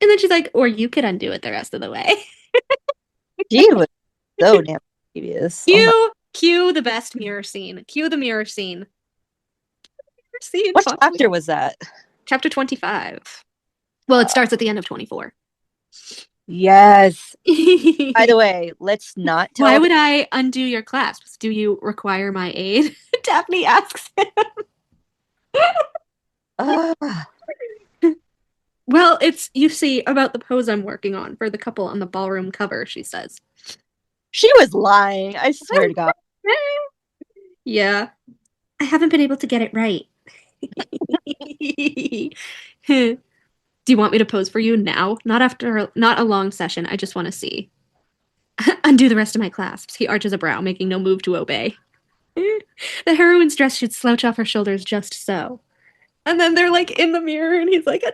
And then she's like, or you could undo it the rest of the way. She was so damn previous. Cue the best mirror scene. Cue the mirror scene. What chapter was that? Chapter 25. Well, it starts at the end of 24. Yes. By the way, let's not tell. Why would I undo your clasps? Do you require my aid? Daphne asks him. Well, it's, you see, about the pose I'm working on for the couple on the ballroom cover, she says. She was lying. I swear to God. Yeah. I haven't been able to get it right. Do you want me to pose for you now? Not a long session. I just want to see. Undo the rest of my clasps. He arches a brow, making no move to obey. The heroine's dress should slouch off her shoulders just so. And then they're like in the mirror and he's like,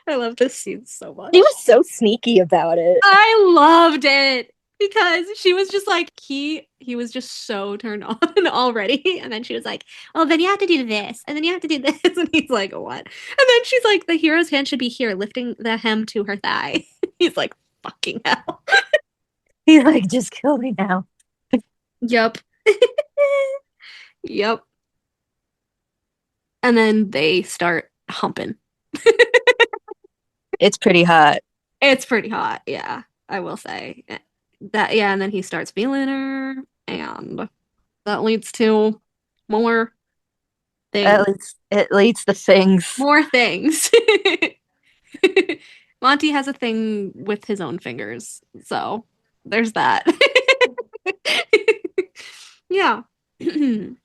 I love this scene so much. He was so sneaky about it. I loved it. because she was just like he was just so turned on already, and then she was like, "Oh, then you have to do this, and then you have to do this," and he's like, "What?" And then she's like, "The hero's hand should be here, lifting the hem to her thigh." He's like, "Fucking hell." He's like, just kill me now. Yep. Yep. And then they start humping. It's pretty hot. It's pretty hot, yeah, I will say. That, yeah, and then he starts feeling her, and that leads to more things. It leads to things. More things. Monty has a thing with his own fingers, so there's that. Yeah. And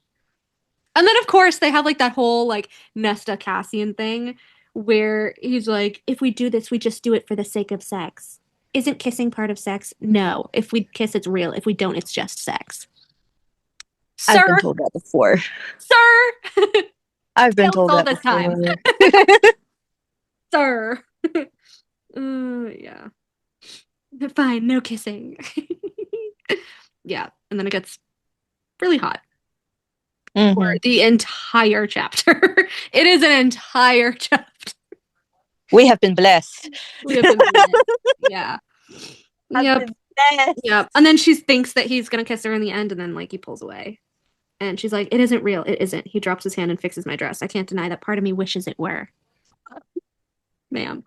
then of course they have like that whole like Nesta Cassian thing where he's like, if we do this, we just do it for the sake of sex. Isn't kissing part of sex? No. If we kiss, it's real. If we don't, it's just sex. I've Sir, been told that before. sir, I've been Failed told all that this time. before. sir. Yeah. Fine, no kissing. Yeah, and then it gets really hot. Mhm. For the entire chapter. It is an entire chapter. We have been blessed. We have been blessed. Yeah. Yep. Yep. And then she thinks that he's gonna kiss her in the end, and then like he pulls away. And she's like, "It isn't real. It isn't." He drops his hand and fixes my dress. I can't deny that part of me wishes it were. Ma'am.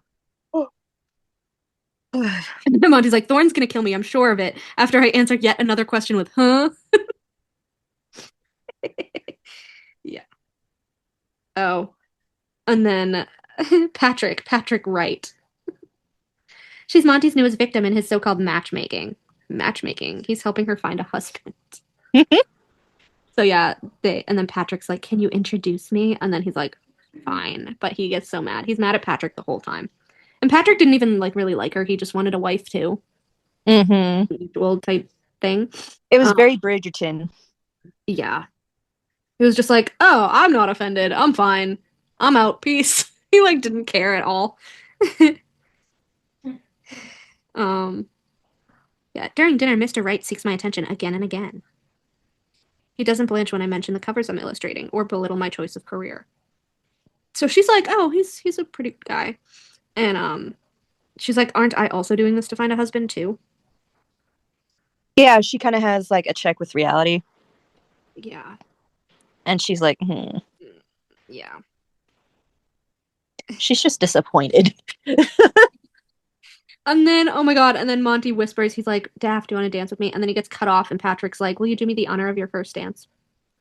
And then Monty's like, "Thorne's gonna kill me, I'm sure of it." After I answer yet another question with, "Huh?" Yeah. Oh. And then Patrick Wright. She's Monty's newest victim in his so-called matchmaking. He's helping her find a husband. So yeah, and then Patrick's like, "Can you introduce me?" And then he's like, "Fine." But he gets so mad. He's mad at Patrick the whole time. And Patrick didn't even like really like her. He just wanted a wife too. Mm-hmm. Usual type thing. It was very Bridgerton. Yeah. He was just like, "Oh, I'm not offended. I'm fine. I'm out. Peace." He like didn't care at all. Yeah, during dinner, Mr. Wright seeks my attention again and again. He doesn't blanch when I mention the covers I'm illustrating or belittle my choice of career. So she's like, "Oh, he's a pretty good guy." And she's like, "Aren't I also doing this to find a husband too?" Yeah, she kind of has like a check with reality. Yeah. And she's like, Yeah. She's just disappointed. And then, oh my god, and then Monty whispers, he's like, "Daft, do you want to dance with me?" And then he gets cut off, and Patrick's like, "Will you do me the honor of your first dance?"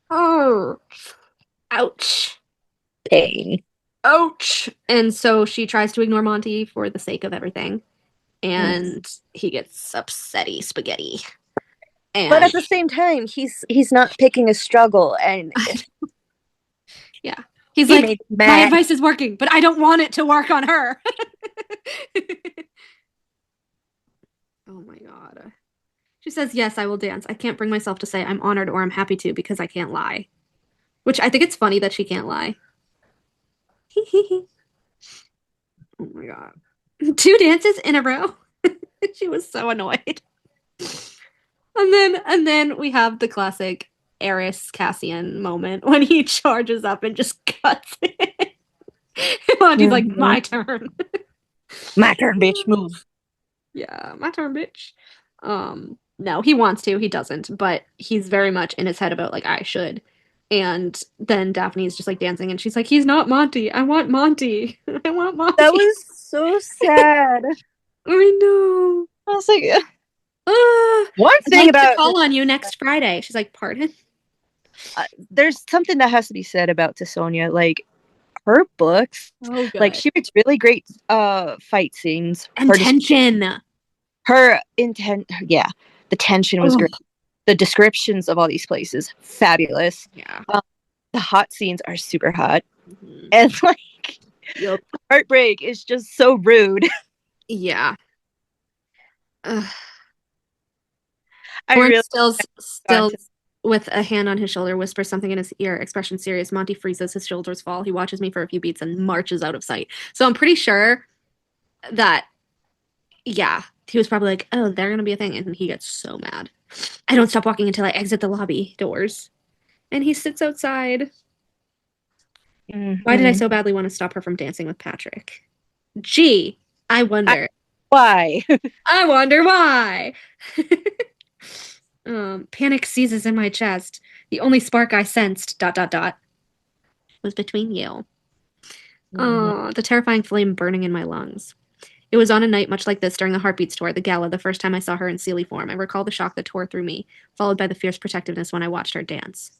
Oh. Ouch. Pain. Ouch. And so she tries to ignore Monty for the sake of everything. And he gets upsetty spaghetti. And But at the same time, he's not picking a struggle, and yeah. He's he like, made me "My mad. advice is working, but I don't want it to work on her." Oh my god. She says, "Yes, I will dance. I can't bring myself to say I'm honored or I'm happy to because I can't lie." Which I think it's funny that she can't lie. Oh my god. 2 dances in a row. She was so annoyed. And then we have the classic Eris Cassian moment when he charges up and just cuts it. Monty's like, "My turn." My turn, bitch, move. Yeah, my turn, bitch. No, he wants to, he doesn't, but he's very much in his head about like, I should. And then Daphne's just like dancing and she's like, "He's not Monty. I want Monty. I want Monty." That was so sad. I know. I was like, One one thing about call on you next Friday. She's like, "Pardon?" there's something that has to be said about Tessonja. Like, her books, Oh, good. like, she makes really great fight scenes. And tension. Her intent, yeah, the tension was great. The descriptions of all these places, fabulous. Yeah. The hot scenes are super hot. Mm-hmm. And like, yep. Heartbreak is just so rude. Yeah. I Horn really still with a hand on his shoulder, whispers something in his ear, expression serious. Monty freezes, his shoulders fall. He watches me for a few beats and marches out of sight. So I'm pretty sure that, yeah, he was probably like, oh, they're gonna be a thing, and he gets so mad. I don't stop walking until I exit the lobby doors. And he sits outside. Why did I so badly want to stop her from dancing with Patrick? Gee, I wonder. Why? I wonder why. Panic seizes in my chest. The only spark I sensed, ... was between you. The terrifying flame burning in my lungs. It was on a night much like this during the Heartbeats tour, the gala, the first time I saw her in Seelie form. I recall the shock that tore through me, followed by the fierce protectiveness when I watched her dance.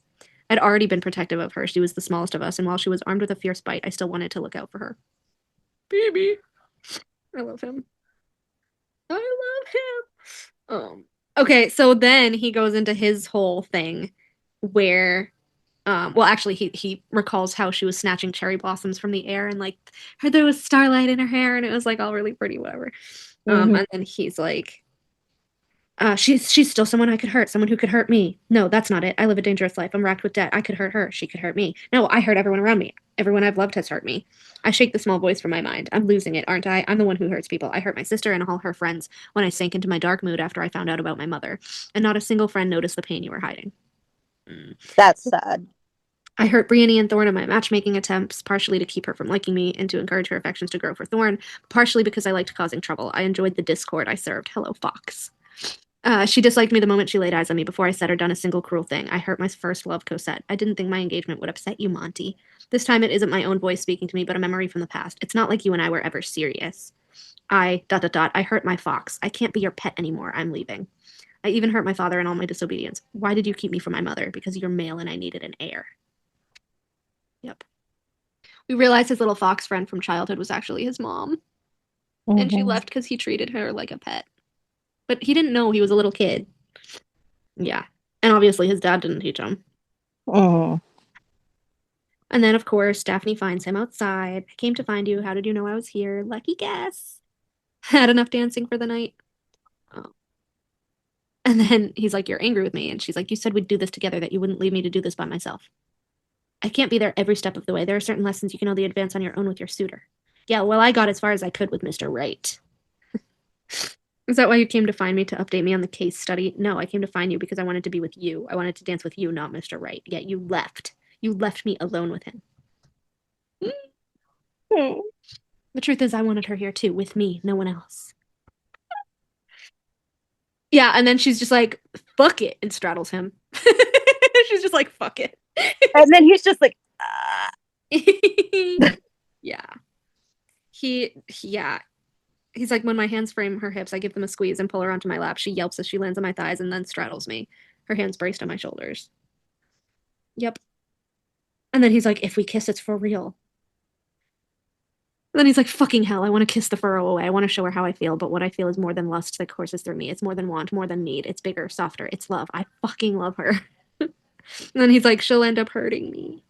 I'd already been protective of her. She was the smallest of us, and while she was armed with a fierce bite, I still wanted to look out for her. Baby. I love him. I love him. Okay, so then he goes into his whole thing where well, actually, he recalls how she was snatching cherry blossoms from the air and like there was starlight in her hair and it was like all really pretty, whatever. And then he's like, she's still someone I could hurt, someone who could hurt me. No, that's not it. I live a dangerous life. I'm racked with debt. I could hurt her. She could hurt me. No, I hurt everyone around me. Everyone I've loved has hurt me. I shake the small voice from my mind. I'm losing it, aren't I? I'm the one who hurts people. I hurt my sister and all her friends when I sank into my dark mood after I found out about my mother. And not a single friend noticed the pain you were hiding. That's sad. I hurt Brienne and Thorn in my matchmaking attempts, partially to keep her from liking me and to encourage her affections to grow for Thorn, partially because I liked causing trouble. I enjoyed the discord I served. Hello, Fox. She disliked me the moment she laid eyes on me before I said or done a single cruel thing. I hurt my first love, Corset. I didn't think my engagement would upset you, Monty. This time it isn't my own voice speaking to me, but a memory from the past. It's not like you and I were ever serious. I hurt my Fox. I can't be your pet anymore. I'm leaving. I even hurt my father in all my disobedience. Why did you keep me from my mother? Because you're male and I needed an heir. Yep. We realized his little fox friend from childhood was actually his mom. And she left because he treated her like a pet. But he didn't know he was a little kid. Yeah. And obviously his dad didn't teach him. And then, of course, Daphne finds him outside. I came to find you. How did you know I was here? Lucky guess. Had enough dancing for the night. Oh. And then he's like, you're angry with me. And she's like, you said we'd do this together, that you wouldn't leave me to do this by myself. I can't be there every step of the way. There are certain lessons you can only advance on your own with your suitor. Yeah, well, I got as far as I could with Mr. Right. Is that why you came to find me to update me on the case study? No, I came to find you because I wanted to be with you. I wanted to dance with you, not Mr. Right. Yet you left. You left me alone with him. The truth is, I wanted her here too, with me, no one else. Yeah, and then she's just like, fuck it, and straddles him. She's just like, fuck it. And then he's just like, yeah. He's like, when my hands frame her hips, I give them a squeeze and pull her onto my lap. She yelps as she lands on my thighs and then straddles me. Her hands braced on my shoulders. Yep. And then he's like, if we kiss, it's for real. And then he's like, fucking hell, I want to kiss the furrow away. I want to show her how I feel, but what I feel is more than lust that courses through me. It's more than want, more than need. It's bigger, softer. It's love. I fucking love her. And then he's like, she'll end up hurting me.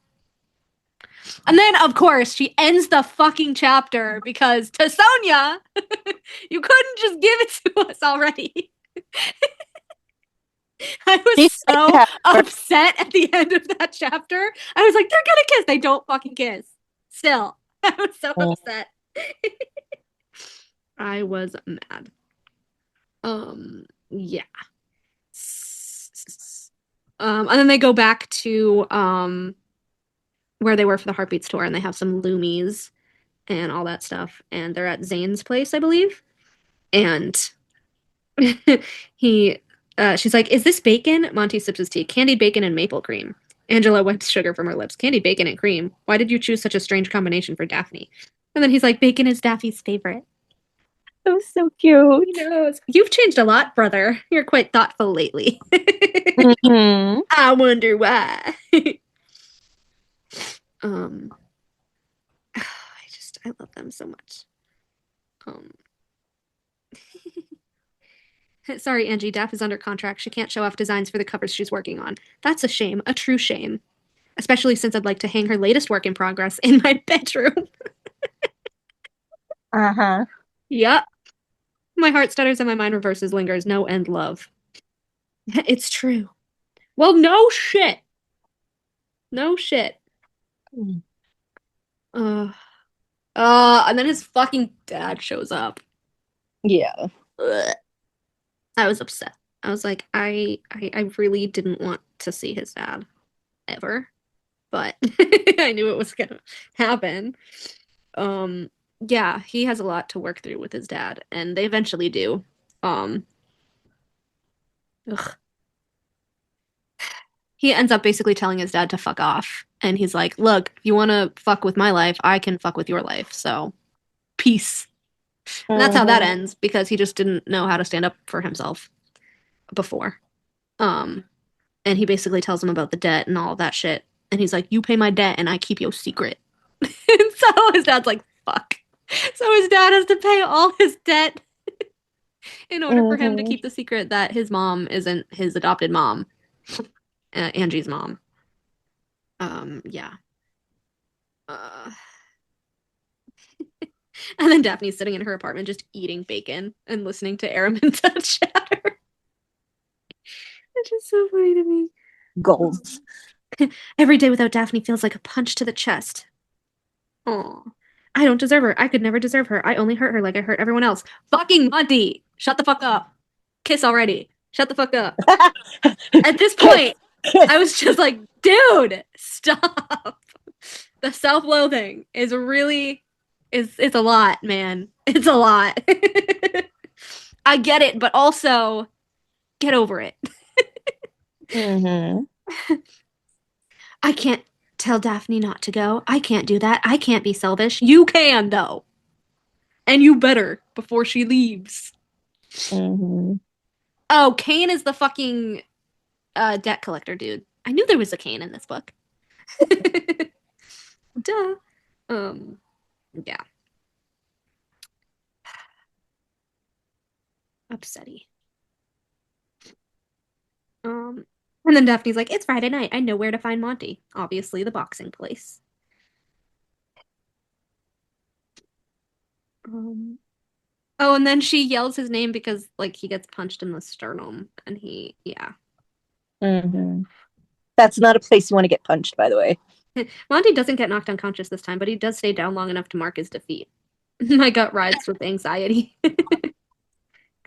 And then, of course, she ends the fucking chapter because Tessonja, you couldn't just give it to us already. I was so upset at the end of that chapter. I was like, they're gonna kiss. They don't fucking kiss. Still, I was so upset. I was mad. Yeah. And then they go back to where they were for the Heartbeats tour, and they have some loomies and all that stuff. And they're at Zane's place, I believe. And she's like, is this bacon? Monty sips his tea. Candied bacon and maple cream. Angela wipes sugar from her lips. Candied bacon and cream. Why did you choose such a strange combination for Daphne? And then he's like, bacon is Daphne's favorite. that was so cute. He knows. You've changed a lot, brother. You're quite thoughtful lately. I wonder why. I love them so much. Sorry, Angie, Daph is under contract. She can't show off designs for the covers she's working on. That's a shame, a true shame. Especially since I'd like to hang her latest work in progress in my bedroom. Yep. My heart stutters and my mind reverses, lingers. No end love. It's true. Well, no shit. No shit. And then his fucking dad shows up. Yeah. Ugh. I was upset. I was like, I really didn't want to see his dad ever, but I knew it was gonna happen. Yeah, he has a lot to work through with his dad, and they eventually do. Um, ugh. He ends up basically telling his dad to fuck off, and he's like, "Look, if you want to fuck with my life, I can fuck with your life. So, peace." And that's how that Mhm. ends because he just didn't know how to stand up for himself before. Um, and he basically tells him about the debt and all that shit. And he's like, "You pay my debt, and I keep your secret." And so his dad's like, "Fuck." So his dad has to pay all his debt in order for him to Mhm. keep the secret that his mom isn't his adopted mom, Angie's mom. Yeah. Uh, and then Daphne's sitting in her apartment just eating bacon and listening to Araminta chatter. It's just so funny to me. Goals. Every day without Daphne feels like a punch to the chest. Oh, I don't deserve her. I could never deserve her. I only hurt her like I hurt everyone else. Fucking Monty! Shut the fuck up. Kiss already. Shut the fuck up. At this point, I was just like, dude, stop. The self-loathing is really it's a lot, man. It's a lot. I get it, but also get over it. Mhm. I can't tell Daphne not to go. I can't do that. I can't be selfish. You can, though. And you better before she leaves. Mhm. Oh, Kane is the fucking debt collector dude. I knew there was a Kane in this book. Duh. Yeah. Upsetty. Um, and then Daphne's like, "It's Friday night. I know where to find Monty. Obviously, the boxing place." Um, oh, and then she yells his name because like he gets punched in the sternum, and yeah. Mhm. That's not a place you want to get punched, by the way. Monty doesn't get knocked unconscious this time, but he does stay down long enough to mark his defeat. My gut rides with anxiety.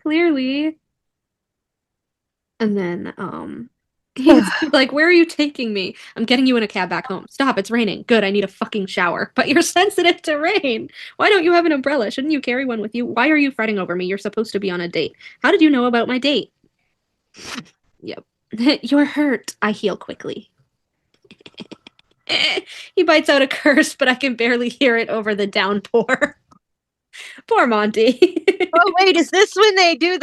Clearly. And then he's like, "Where are you taking me? I'm getting you in a cab back home. Stop, it's raining. Good, I need a fucking shower. But you're sensitive to rain. Why don't you have an umbrella? Shouldn't you carry one with you? Why are you fretting over me? You're supposed to be on a date. How did you know about my date?" Yep. "You're hurt. I heal quickly." He bites out a curse, but I can barely hear it over the downpour. Poor Monty. Oh wait, is this when they do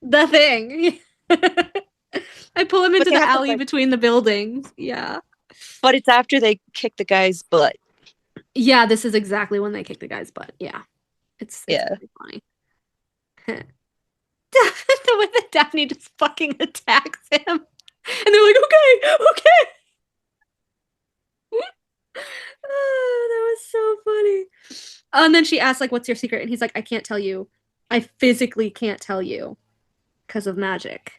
The thing. I pull him but into they the have to alley fight? between the buildings. Yeah. But it's after they kick the guy's butt. Yeah, this is exactly when they kick the guy's butt. Yeah. It's Yeah. pretty funny. The way that Daphne just fucking attacks him. And they're like, "Okay, okay." Oh, that was so funny. And then she asks, like, "What's your secret?" And he's like, "I can't tell you. I physically can't tell you because of magic."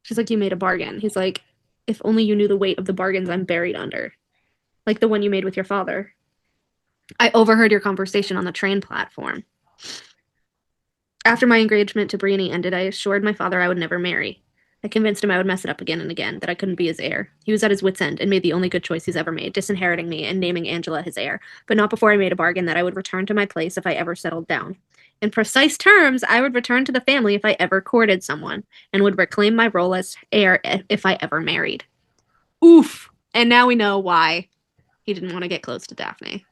She's like, "You made a bargain." He's like, "If only you knew the weight of the bargains I'm buried under. Like the one you made with your father. I overheard your conversation on the train platform. After my engagement to Brienne ended, I assured my father I would never marry. I convinced him I would mess it up again and again, that I couldn't be his heir. He was at his wit's end and made the only good choice he's ever made, disinheriting me and naming Angela his heir, but not before I made a bargain that I would return to my place if I ever settled down. In precise terms, I would return to the family if I ever courted someone, and would reclaim my role as heir if I ever married." Oof. And now we know why he didn't want to get close to Daphne.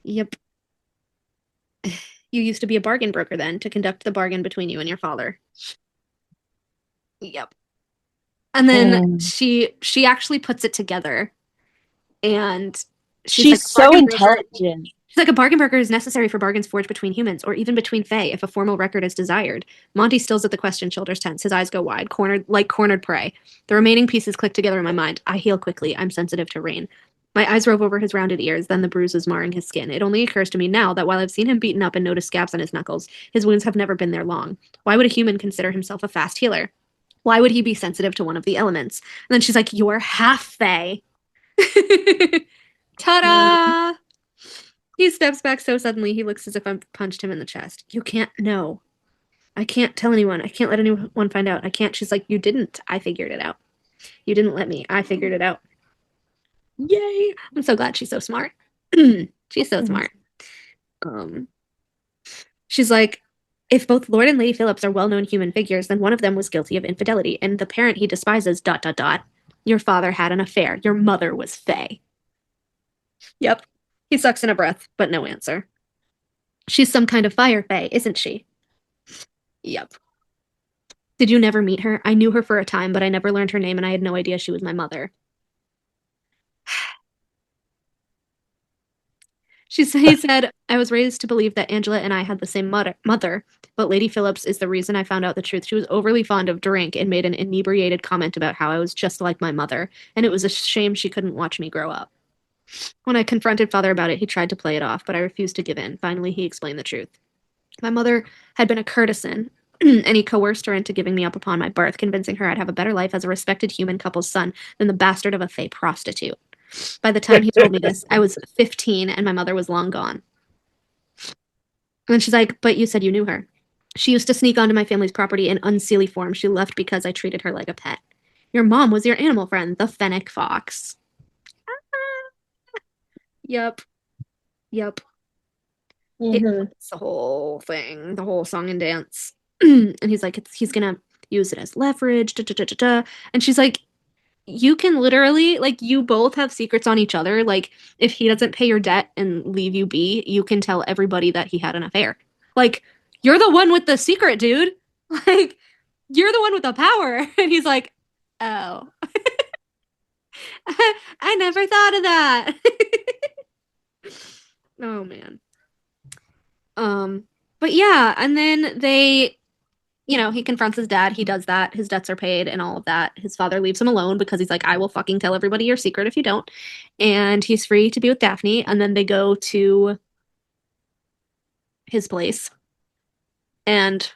Yep. You used to be a bargain broker then to conduct the bargain between you and your father. Yep. And then she actually puts it together, and she's like, She's so intelligent. she's like, "A bargain broker is necessary for bargains forged between humans or even between fae if a formal record is desired." Monty stills at the question, shoulders tense, his eyes go wide, cornered prey. The remaining pieces click together in my mind. I heal quickly. I'm sensitive to rain. My eyes rove over his rounded ears, then the bruises marring his skin. It only occurs to me now that while I've seen him beaten up and noticed scabs on his knuckles, his wounds have never been there long. Why would a human consider himself a fast healer? Why would he be sensitive to one of the elements? And then she's like, "You're half fae." Ta-da! He steps back so suddenly he looks as if I punched him in the chest. You can't know. I can't tell anyone. I can't let anyone find out. I can't. She's like, you didn't. I figured it out. You didn't let me. I figured it out. Yay. I'm so glad she's so smart. She's so smart. She's like, if both Lord and Lady Phillips are well-known human figures, then one of them was guilty of infidelity, and the parent he despises, ... Your father had an affair. Your mother was Fae. Yep. He sucks in a breath, but no answer. She's some kind of fire Fae, isn't she? Yep. Did you never meet her? I knew her for a time, but I never learned her name, and I had no idea she was my mother. He said, I was raised to believe that Angela and I had the same mother, but Lady Phillips is the reason I found out the truth. She was overly fond of drink and made an inebriated comment about how I was just like my mother, and it was a shame she couldn't watch me grow up. When I confronted Father about it, he tried to play it off, but I refused to give in. Finally, he explained the truth. My mother had been a courtesan, and he coerced her into giving me up upon my birth, convincing her I'd have a better life as a respected human couple's son than the bastard of a Fae prostitute. By the time he told me this, I was 15 and my mother was long gone. And then she's like, but you said you knew her. She used to sneak onto my family's property in unseelie form. She left because I treated her like a pet. Your mom was your animal friend, the fennec fox. Yep. It's the whole thing, the whole song and dance. And he's like, he's gonna use it as leverage, And she's like, you can literally, like, you both have secrets on each other. Like, if he doesn't pay your debt and leave you be, you can tell everybody that he had an affair. Like, you're the one with the secret, dude. Like, you're the one with the power. And he's like, oh. I never thought of that. Oh, man. But yeah, and then they, he confronts his dad. He does that. His debts are paid and all of that. His father leaves him alone because he's like, I will fucking tell everybody your secret if you don't. And he's free to be with Daphne. And then they go to his place and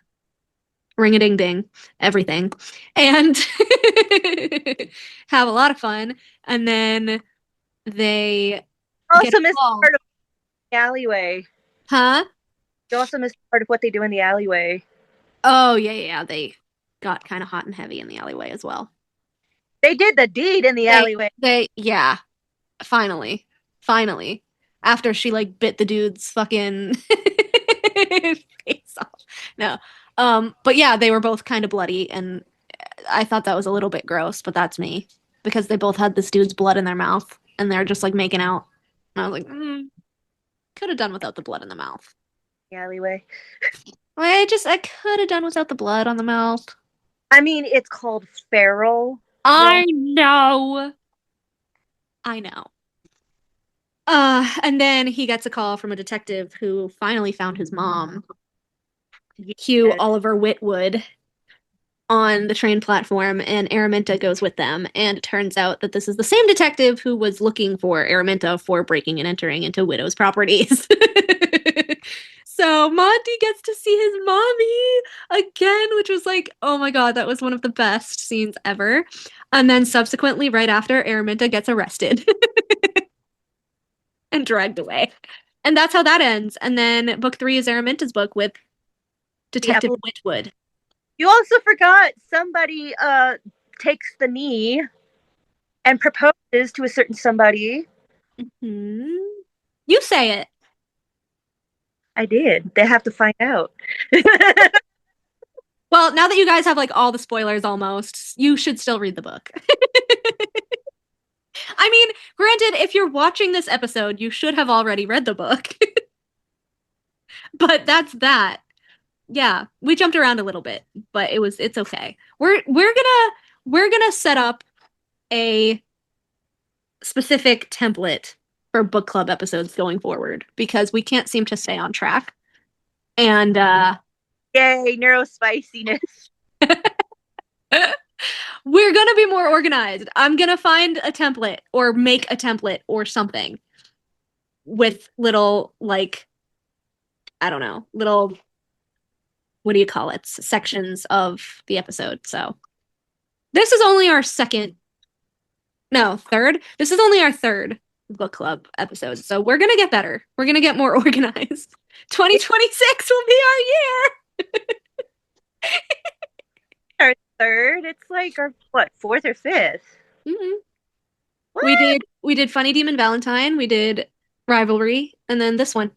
ring-a-ding-ding, everything. And have a lot of fun. And then they Also missed part of the alleyway. Huh? You also missed part of what they do in the alleyway. Oh, yeah. They got kind of hot and heavy in the alleyway as well. They did the deed in the alleyway. Yeah. Finally. After she, like, bit the dude's fucking face off. No. But yeah, they were both kind of bloody, and I thought that was a little bit gross, but that's me. Because they both had this dude's blood in their mouth, and they're just, like, making out. And I was like, could have done without the blood in the mouth. The alleyway. I could have done without the blood on the mouth. I mean, it's called feral. I know. And then he gets a call from a detective who finally found his mom, Hugh Oliver Whitwood, on the train platform, and Araminta goes with them. And it turns out that this is the same detective who was looking for Araminta for breaking and entering into widows' properties. So Monty gets to see his mommy again, which was like, oh my god, that was one of the best scenes ever. And then subsequently, right after, Araminta gets arrested and dragged away. And that's how that ends. And then book 3 is Araminta's book with Detective Whitwood. You also forgot somebody takes the knee and proposes to a certain somebody. Mm-hmm. You say it. I did. They have to find out. Well, now that you guys have, like, all the spoilers almost, you should still read the book. I mean, granted, if you're watching this episode, you should have already read the book. But that's that. Yeah, we jumped around a little bit, but it's okay. We're gonna set up a specific template for book club episodes going forward because we can't seem to stay on track. And yay, neurospiciness. We're gonna be more organized. I'm gonna find a template or make a template or something with little, like, I don't know, little, what do you call it, sections of the episode. So this is only our third. This is only our third book club episodes. So we're going to get better. We're going to get more organized. 2026 will be our year. Our third. It's like our what, fourth or fifth? Mhm. What? We did Funny Demon Valentine, we did Rivalry, and then this one.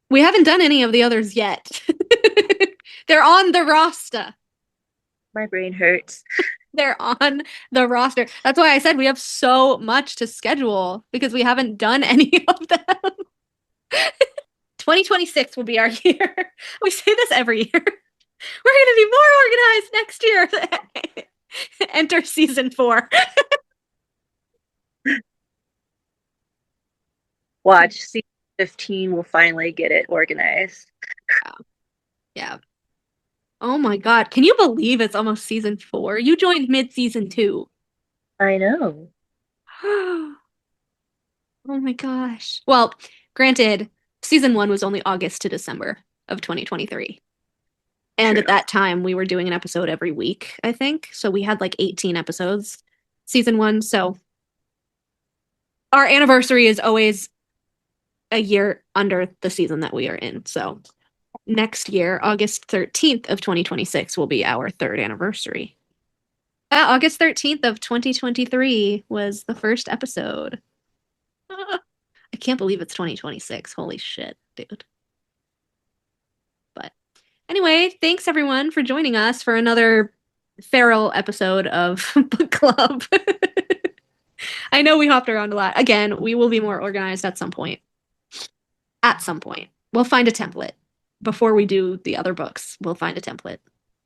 We haven't done any of the others yet. They're on the roster. My brain hurts. They're on the roster. That's why I said we have so much to schedule because we haven't done any of them. 2026 will be our year. We say this every year. We're going to be more organized next year. Enter season 4. Watch, season 15 will finally get it organized. Yeah. Oh my God. Can you believe it's almost season 4? You joined mid-season 2. I know. Oh my gosh. Well, granted, season 1 was only August to December of 2023. And True. at that time, we were doing an episode every week, I think. So we had like 18 episodes season 1. So our anniversary is always a year under the season that we are in. So next year, August 13th of 2026 will be our 3rd anniversary. August 13th of 2023 was the first episode. I can't believe it's 2026. Holy shit, dude. But anyway, thanks everyone for joining us for another feral episode of Book Club. I know we hopped around a lot. Again, we will be more organized at some point. At some point. We'll find a template. Before we do the other books, we'll find a template.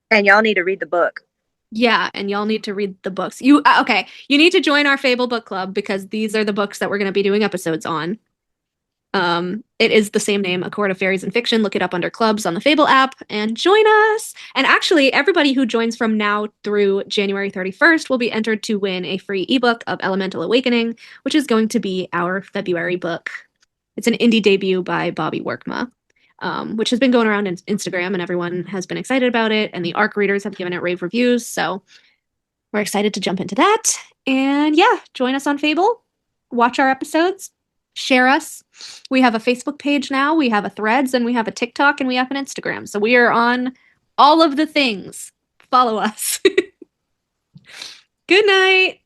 And y'all need to read the book. Yeah, and y'all need to read the books. Okay, you need to join our Fable book club because these are the books that we're going to be doing episodes on. It is the same name, A Court of Fairies and Fiction. Look it up under clubs on the Fable app and join us. And actually, everybody who joins from now through January 31st will be entered to win a free ebook of Elemental Awakening, which is going to be our February book. It's an indie debut by Bobby Workma. Which has been going around on Instagram and everyone has been excited about it. And the ARC readers have given it rave reviews. So we're excited to jump into that. And yeah, join us on Fable. Watch our episodes. Share us. We have a Facebook page now. We have a Threads and we have a TikTok and we have an Instagram. So we are on all of the things. Follow us. Good night.